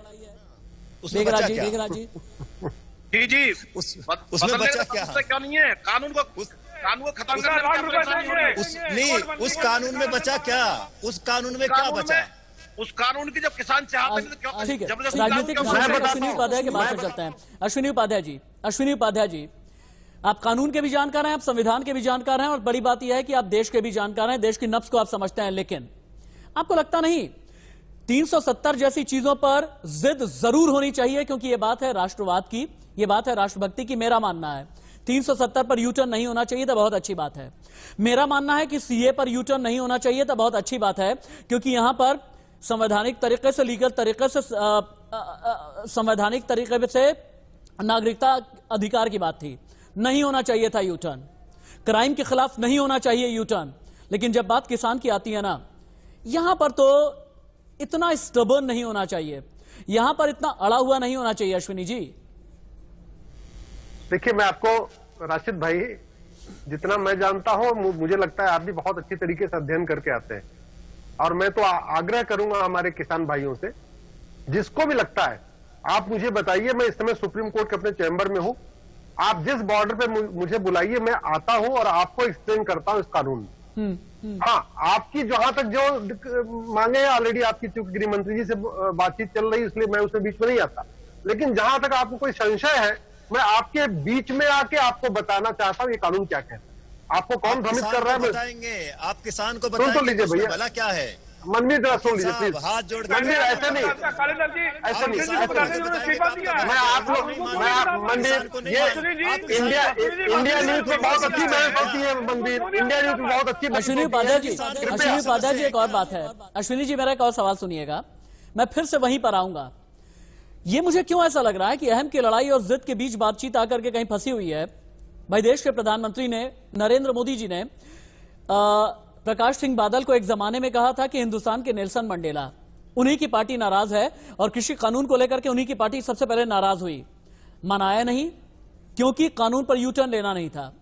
Speaker 1: बेगराज जी
Speaker 8: उसमें बचा क्या
Speaker 7: नहीं है? कानून को खत्म करना।
Speaker 5: उस कानून में बचा क्या? उस कानून में क्या बचा?
Speaker 7: उस कानून की जब किसान चाहते हैं।
Speaker 1: ठीक है, राजनीतिक अश्विनी उपाध्याय के बात पर चलते हैं। अश्विनी उपाध्याय जी, आप कानून के भी जानकार हैं, आप संविधान के भी जानकार हैं, और बड़ी बात यह है कि आप देश के भी जानकार हैं, देश की नब्ज को आप समझते हैं। लेकिन आपको लगता नहीं 370 जैसी चीजों पर जिद जरूर होनी चाहिए? क्योंकि यह बात है राष्ट्रवाद की, यह बात है राष्ट्रभक्ति की। मेरा मानना है 370 पर यूटर्न नहीं होना चाहिए तो बहुत अच्छी बात है। मेरा मानना है कि सीए पर यूटर्न नहीं होना चाहिए तो बहुत अच्छी बात है, क्योंकि यहां पर संवैधानिक तरीके से, लीगल तरीके से, संवैधानिक तरीके से नागरिकता अधिकार की बात थी। नहीं होना चाहिए था यूटर्न, क्राइम के खिलाफ नहीं होना चाहिए यूटर्न। लेकिन जब बात किसान की आती है ना, यहां पर तो इतना स्टबर्न नहीं होना चाहिए, यहां पर इतना अड़ा हुआ नहीं होना चाहिए। अश्विनी जी
Speaker 10: देखिए, मैं आपको राशिद भाई जितना मैं जानता हूं, मुझे लगता है आप भी बहुत अच्छी तरीके से अध्ययन करके आते हैं। और मैं तो आग्रह करूंगा हमारे किसान भाइयों से, जिसको भी लगता है आप मुझे बताइए। मैं इस समय सुप्रीम कोर्ट के अपने चैम्बर में हूं, आप जिस बॉर्डर पे मुझे बुलाइए, मैं आता हूं और आपको एक्सप्लेन करता हूं इस कानून में। हाँ, आपकी जहां तक जो मांगे ऑलरेडी आपकी चूंकि गृह मंत्री जी से बातचीत चल रही है, इसलिए मैं उसमें बीच में नहीं आता। लेकिन जहां तक आपको कोई संशय है, मैं आपके बीच में आके आपको बताना चाहता हूं ये कानून क्या कहता है। आपको कौन भ्रमित कर रहा है?
Speaker 5: बताएंगे आप किसान को
Speaker 10: सुन तो
Speaker 5: बताएंगे
Speaker 10: लीजिए भैया,
Speaker 5: भला क्या है।
Speaker 10: मनवीर जरा सुन लीजिए प्लीज।
Speaker 5: हाथ जोड़
Speaker 10: मनवीर ऐसे नहीं, ऐसे नहीं, मैं आप लोग, मैं आप मनवीर, ये इंडिया न्यूज में बहुत अच्छी बहस होती है मनवीर, इंडिया न्यूज में बहुत अच्छी बहस
Speaker 1: अश्विनी
Speaker 10: होती
Speaker 1: उपाध्याय
Speaker 10: है।
Speaker 1: जी, अश्विनी उपाध्याय जी, एक और बात है। अश्विनी जी, मेरा एक और सवाल सुनिएगा, मैं फिर से वहीं पर आऊंगा। ये मुझे क्यों ऐसा लग रहा है कि अहम की लड़ाई और जिद के बीच बातचीत आकर के कहीं फंसी हुई है। भाई, देश के प्रधानमंत्री ने, नरेंद्र मोदी जी ने प्रकाश सिंह बादल को एक जमाने में कहा था कि हिंदुस्तान के नेल्सन मंडेला, उन्हीं की पार्टी नाराज है और कृषि कानून को लेकर के उन्हीं की पार्टी सबसे पहले नाराज हुई। मनाया नहीं क्योंकि कानून पर यू टर्न लेना नहीं था।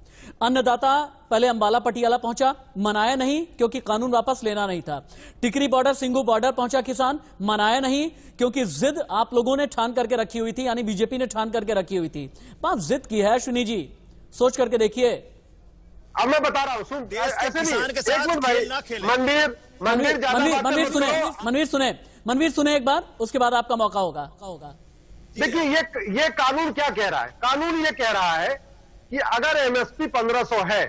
Speaker 1: अन्नदाता पहले अंबाला पटियाला पहुंचा, मनाया नहीं क्योंकि कानून वापस लेना नहीं था। टिकरी बॉर्डर, सिंगू बॉर्डर पहुंचा किसान, मनाया नहीं क्योंकि जिद आप लोगों ने ठान करके रखी हुई थी, यानी बीजेपी ने ठान करके रखी हुई थी। बात जिद की है अश्विनी जी, सोच करके देखिए।
Speaker 10: अब मैं बता रहा हूँ, सुन, ऐसे नहीं, एक मिनट भाई, मनवीर सुने एक बार, उसके बाद आपका मौका होगा। देखिए, ये कानून क्या कह रहा है? कानून ये कह रहा है कि अगर एमएसपी 1500 है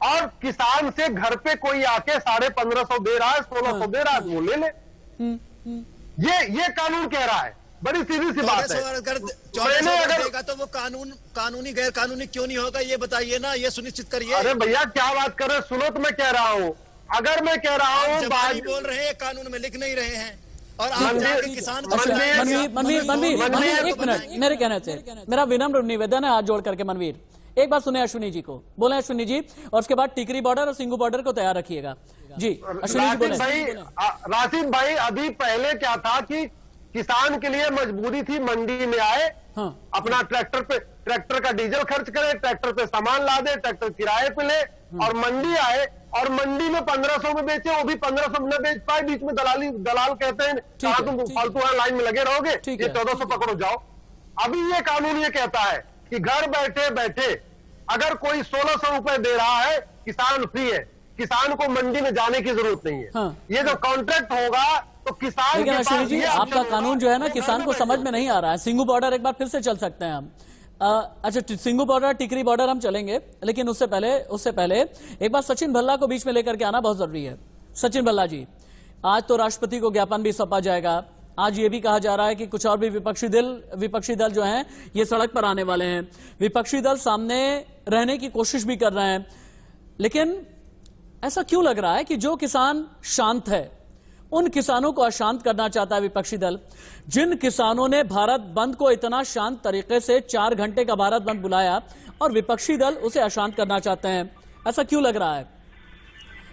Speaker 10: और किसान से घर पे कोई आके 1550 दे रहा है, 1600 दे रहा है, वो ले ले। ये कानून कह रहा है। बड़ी सीधी सी बात है।
Speaker 5: अगर 1400 देगा तो वो कानूनी गैर कानूनी क्यों नहीं होगा, ये बताइए ना, ये सुनिश्चित करिए।
Speaker 10: अरे भैया, क्या बात कर रहे हैं? सुनो तो मैं कह रहा हूँ, अगर मैं कह रहा हूँ,
Speaker 5: जब बोल रहे हैं कानून में लिख नहीं रहे हैं और आप किसान
Speaker 1: मनवीर, एक मिनट, मेरे कहने से, मेरा विनम्र निवेदन है हाथ जोड़ करके। मनवीर, एक बात सुने अश्विनी जी को, बोले अश्विनी जी, और उसके बाद टिकरी बॉर्डर और सिंगू बॉर्डर को तैयार रखिएगा जी। अश्विनी जी बोले।
Speaker 10: राशिद भाई, अभी पहले क्या था कि किसान के लिए मजबूरी थी मंडी में आए, अपना ट्रैक्टर का डीजल खर्च करे, ट्रैक्टर पे सामान ला दे, ट्रैक्टर किराए पे ले और मंडी आए और मंडी में 1500 में बेचे, वो भी 1500 में बेच पाए। बीच में दलाल कहते हैं कहा तुम फालतू लाइन में लगे रहोगे, ये 1400 पकड़ो जाओ। अभी ये कानून ये कहता है कि घर बैठे बैठे अगर कोई 1600 रुपए दे रहा है, किसान फ्री है, किसान को मंडी में जाने की जरूरत नहीं है। ये जो कॉन्ट्रैक्ट होगा तो किसान,
Speaker 1: लेकिन अश्विनी जी, आपका कानून जो है ना, किसान को समझ में नहीं आ रहा है। सिंगू बॉर्डर एक बार फिर से चल सकते हैं हम। अच्छा, सिंगू बॉर्डर, टिकरी बॉर्डर हम चलेंगे, लेकिन उससे पहले एक बार सचिन भल्ला को बीच में लेकर के आना बहुत जरूरी है। सचिन भल्ला जी, आज तो राष्ट्रपति को ज्ञापन भी सौंपा जाएगा। आज ये भी कहा जा रहा है कि कुछ और भी विपक्षी दल जो हैं ये सड़क पर आने वाले हैं। विपक्षी दल सामने रहने की कोशिश भी कर रहे हैं, लेकिन ऐसा क्यों लग रहा है कि जो किसान शांत है उन किसानों को अशांत करना चाहता है विपक्षी दल? जिन किसानों ने भारत बंद को इतना शांत तरीके से 4 घंटे का भारत बंद बुलाया और विपक्षी दल उसे अशांत करना चाहते हैं, ऐसा क्यों लग रहा है?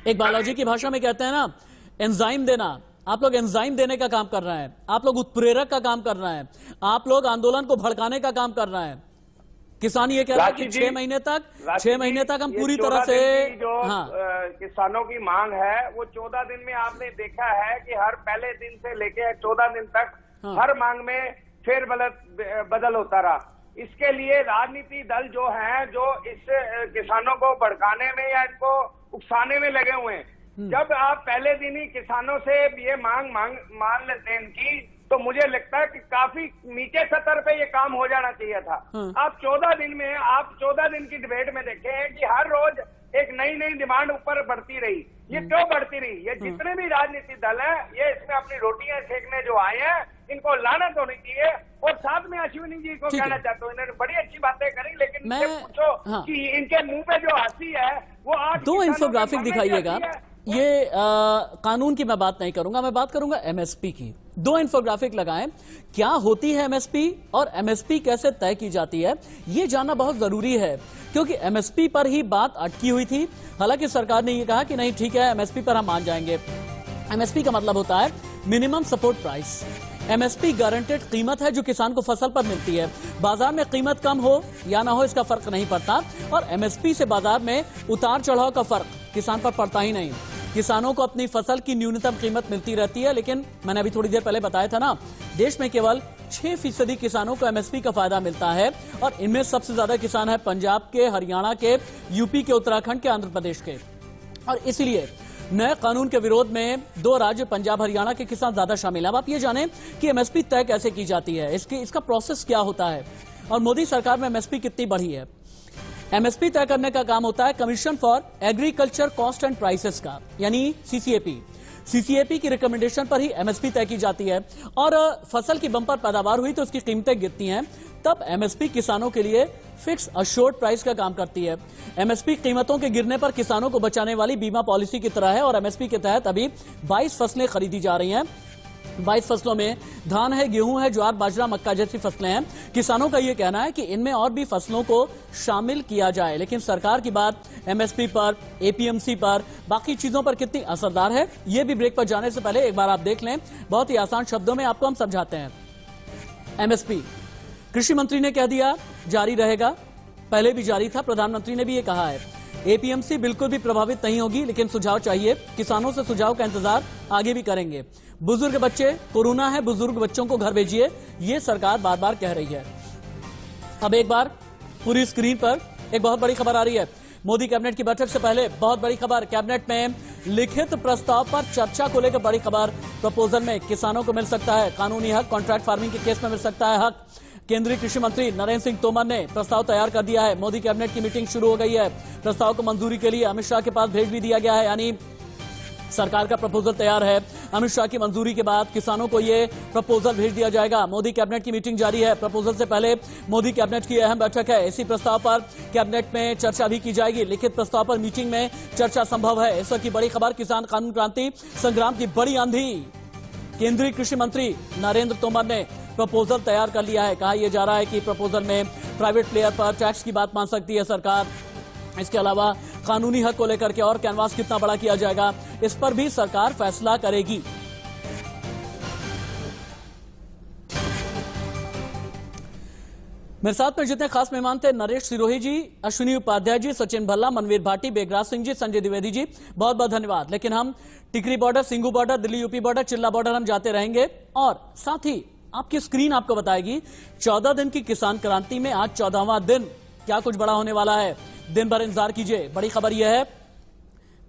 Speaker 1: एक बायोलॉजी की भाषा में कहते हैं ना, एंजाइम देना। आप लोग एंजाइम देने का काम कर रहे हैं, आप लोग उत्प्रेरक का काम कर रहे हैं, आप लोग आंदोलन को भड़काने का काम कर रहे हैं। किसान ये कह रहा है कि 6 महीने तक हम पूरी तरह से,
Speaker 4: किसानों की मांग है वो 14 दिन में आपने देखा है कि हर पहले दिन से लेके 14 दिन तक हर मांग में फेर बदल होता रहा। इसके लिए राजनीति दल जो हैं, जो इस किसानों को भड़काने में या इनको उकसाने में लगे हुए हैं। जब आप पहले दिन ही किसानों से ये मांग मान लेते हैं इनकी, तो मुझे लगता है कि काफी नीचे सतर पे ये काम हो जाना चाहिए था। आप 14 दिन की डिबेट में देखें कि हर रोज एक नई डिमांड ऊपर बढ़ती रही। ये क्यों बढ़ती रही? ये जितने भी राजनीतिक दल हैं, ये इसमें अपनी रोटियां सेकने जो आए हैं, इनको लानत होनी चाहिए। और साथ में अश्विनी जी को कहना चाहता हूँ, इन्होंने बड़ी अच्छी बातें करी, लेकिन इनसे पूछो कि इनके मुंह पे जो हंसी है वो आज
Speaker 1: 2 इंफोग्राफिक दिखाइएगा। ये कानून की मैं बात नहीं करूंगा, मैं बात करूंगा एमएसपी की। 2 इंफोग्राफिक लगाएं, क्या होती है एमएसपी और एमएसपी कैसे तय की जाती है, ये जानना बहुत जरूरी है, क्योंकि एमएसपी पर ही बात अटकी हुई थी। हालांकि सरकार ने ये कहा कि नहीं ठीक है, एमएसपी पर हम मान जाएंगे। एमएसपी का मतलब होता है minimum support price. MSP guaranteed कीमत है जो किसान को फसल पर मिलती है। बाजार में कीमत कम हो या ना हो इसका फर्क नहीं पड़ता, और एमएसपी से बाजार में उतार चढ़ाव का फर्क किसान पर पड़ता ही नहीं। किसानों को अपनी फसल की न्यूनतम कीमत मिलती रहती है, लेकिन मैंने अभी थोड़ी देर पहले बताया था ना, देश में केवल 6% किसानों को एमएसपी का फायदा मिलता है, और इनमें सबसे ज्यादा किसान है पंजाब के, हरियाणा के, यूपी के, उत्तराखंड के, आंध्र प्रदेश के। और इसलिए नए कानून के विरोध में 2 राज्य पंजाब हरियाणा के किसान ज्यादा शामिल हैं। अब आप ये जानें कि एमएसपी तय कैसे की जाती है, इसका प्रोसेस क्या होता है, और मोदी सरकार में एमएसपी कितनी बढ़ी है। एमएसपी तय करने का काम होता है commission for agriculture cost and prices का, यानी सीसीएपी। सीसीएपी की रिकमेंडेशन पर ही एमएसपी तय की जाती है और फसल की बंपर पैदावार हुई तो उसकी कीमतें गिरती हैं, तब एमएसपी किसानों के लिए फिक्स अश्योर्ड प्राइस का काम करती है। एमएसपी कीमतों के गिरने पर किसानों को बचाने वाली बीमा पॉलिसी की तरह है और एमएसपी के तहत अभी 22 फसलें खरीदी जा रही हैं। 22 फसलों में धान है, गेहूं है, ज्वार, बाजरा, मक्का जैसी फसलें हैं। किसानों का यह कहना है कि इनमें और भी फसलों को शामिल किया जाए, लेकिन सरकार की बात एमएसपी पर, एपीएमसी पर, बाकी चीजों पर कितनी असरदार है, यह भी ब्रेक पर जाने से पहले एक बार आप देख लें। बहुत ही आसान शब्दों में आपको हम समझाते हैं। एमएसपी कृषि मंत्री ने कह दिया जारी रहेगा, पहले भी जारी था, प्रधानमंत्री ने भी ये कहा है। एपीएमसी बिल्कुल भी प्रभावित नहीं होगी, लेकिन सुझाव चाहिए। किसानों से सुझाव का इंतजार आगे भी करेंगे। बुजुर्ग बच्चे, कोरोना है, बुजुर्ग बच्चों को घर भेजिए, ये सरकार बार बार कह रही है। अब एक बार पूरी स्क्रीन पर एक बहुत बड़ी खबर आ रही है। मोदी कैबिनेट की बैठक से पहले बहुत बड़ी खबर, कैबिनेट में लिखित प्रस्ताव पर चर्चा को लेकर बड़ी खबर। प्रपोजल में किसानों को मिल सकता है कानूनी हक, कॉन्ट्रैक्ट फार्मिंग के केस में मिल सकता है हक। केंद्रीय कृषि मंत्री नरेंद्र सिंह तोमर ने प्रस्ताव तैयार कर दिया है। मोदी कैबिनेट की मीटिंग शुरू हो गई है। प्रस्ताव को मंजूरी के लिए अमित शाह के पास भेज भी दिया गया है, यानी सरकार का प्रपोजल तैयार है। अमित शाह की मंजूरी के बाद किसानों को यह प्रपोजल भेज दिया जाएगा। मोदी कैबिनेट की मीटिंग जारी है। प्रपोजल से पहले मोदी कैबिनेट की अहम बैठक है। इसी प्रस्ताव पर कैबिनेट में चर्चा भी की जाएगी। लिखित प्रस्ताव पर मीटिंग में चर्चा संभव है। इस वक्त की बड़ी खबर, किसान कानून क्रांति संग्राम की बड़ी आंधी। केंद्रीय कृषि मंत्री नरेंद्र तोमर ने प्रपोजल तैयार कर लिया है। कहा यह जा रहा है कि प्रपोजल में प्राइवेट प्लेयर पर टैक्स की बात मान सकती है सरकार। इसके अलावा कानूनी हक को लेकर के और कैनवास कितना बड़ा किया जाएगा, इस पर भी सरकार फैसला करेगी। मेरे साथ में जितने खास मेहमान थे, नरेश सिरोही जी, अश्विनी उपाध्याय जी, सचिन भल्ला, मनवीर भाटी, बेगराज सिंह जी, संजय द्विवेदी जी, बहुत बहुत धन्यवाद। लेकिन हम Tikri border, Singhu border, Delhi UP border, Chilla border हम जाते रहेंगे और साथ ही आपकी स्क्रीन आपको बताएगी 14 दिन की किसान क्रांति में आज 14वां दिन, क्या कुछ बड़ा होने वाला है। दिन भर इंतजार कीजिए। बड़ी खबर यह है,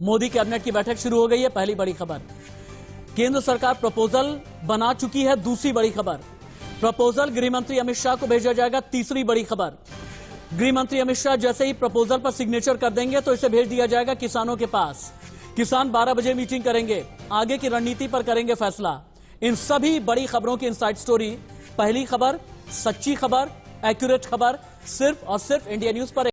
Speaker 1: मोदी कैबिनेट की बैठक शुरू हो गई है। पहली बड़ी खबर, केंद्र सरकार प्रपोजल बना चुकी है। दूसरी बड़ी खबर, प्रपोजल गृह मंत्री अमित शाह को भेजा जाएगा। तीसरी बड़ी खबर, गृह मंत्री अमित शाह जैसे ही प्रपोजल पर सिग्नेचर कर देंगे तो इसे भेज दिया जाएगा किसानों के पास। किसान 12 बजे मीटिंग करेंगे, आगे की रणनीति पर करेंगे फैसला। इन सभी बड़ी खबरों की इनसाइड स्टोरी, पहली खबर, सच्ची खबर, एक्यूरेट खबर, सिर्फ और सिर्फ इंडिया न्यूज पर।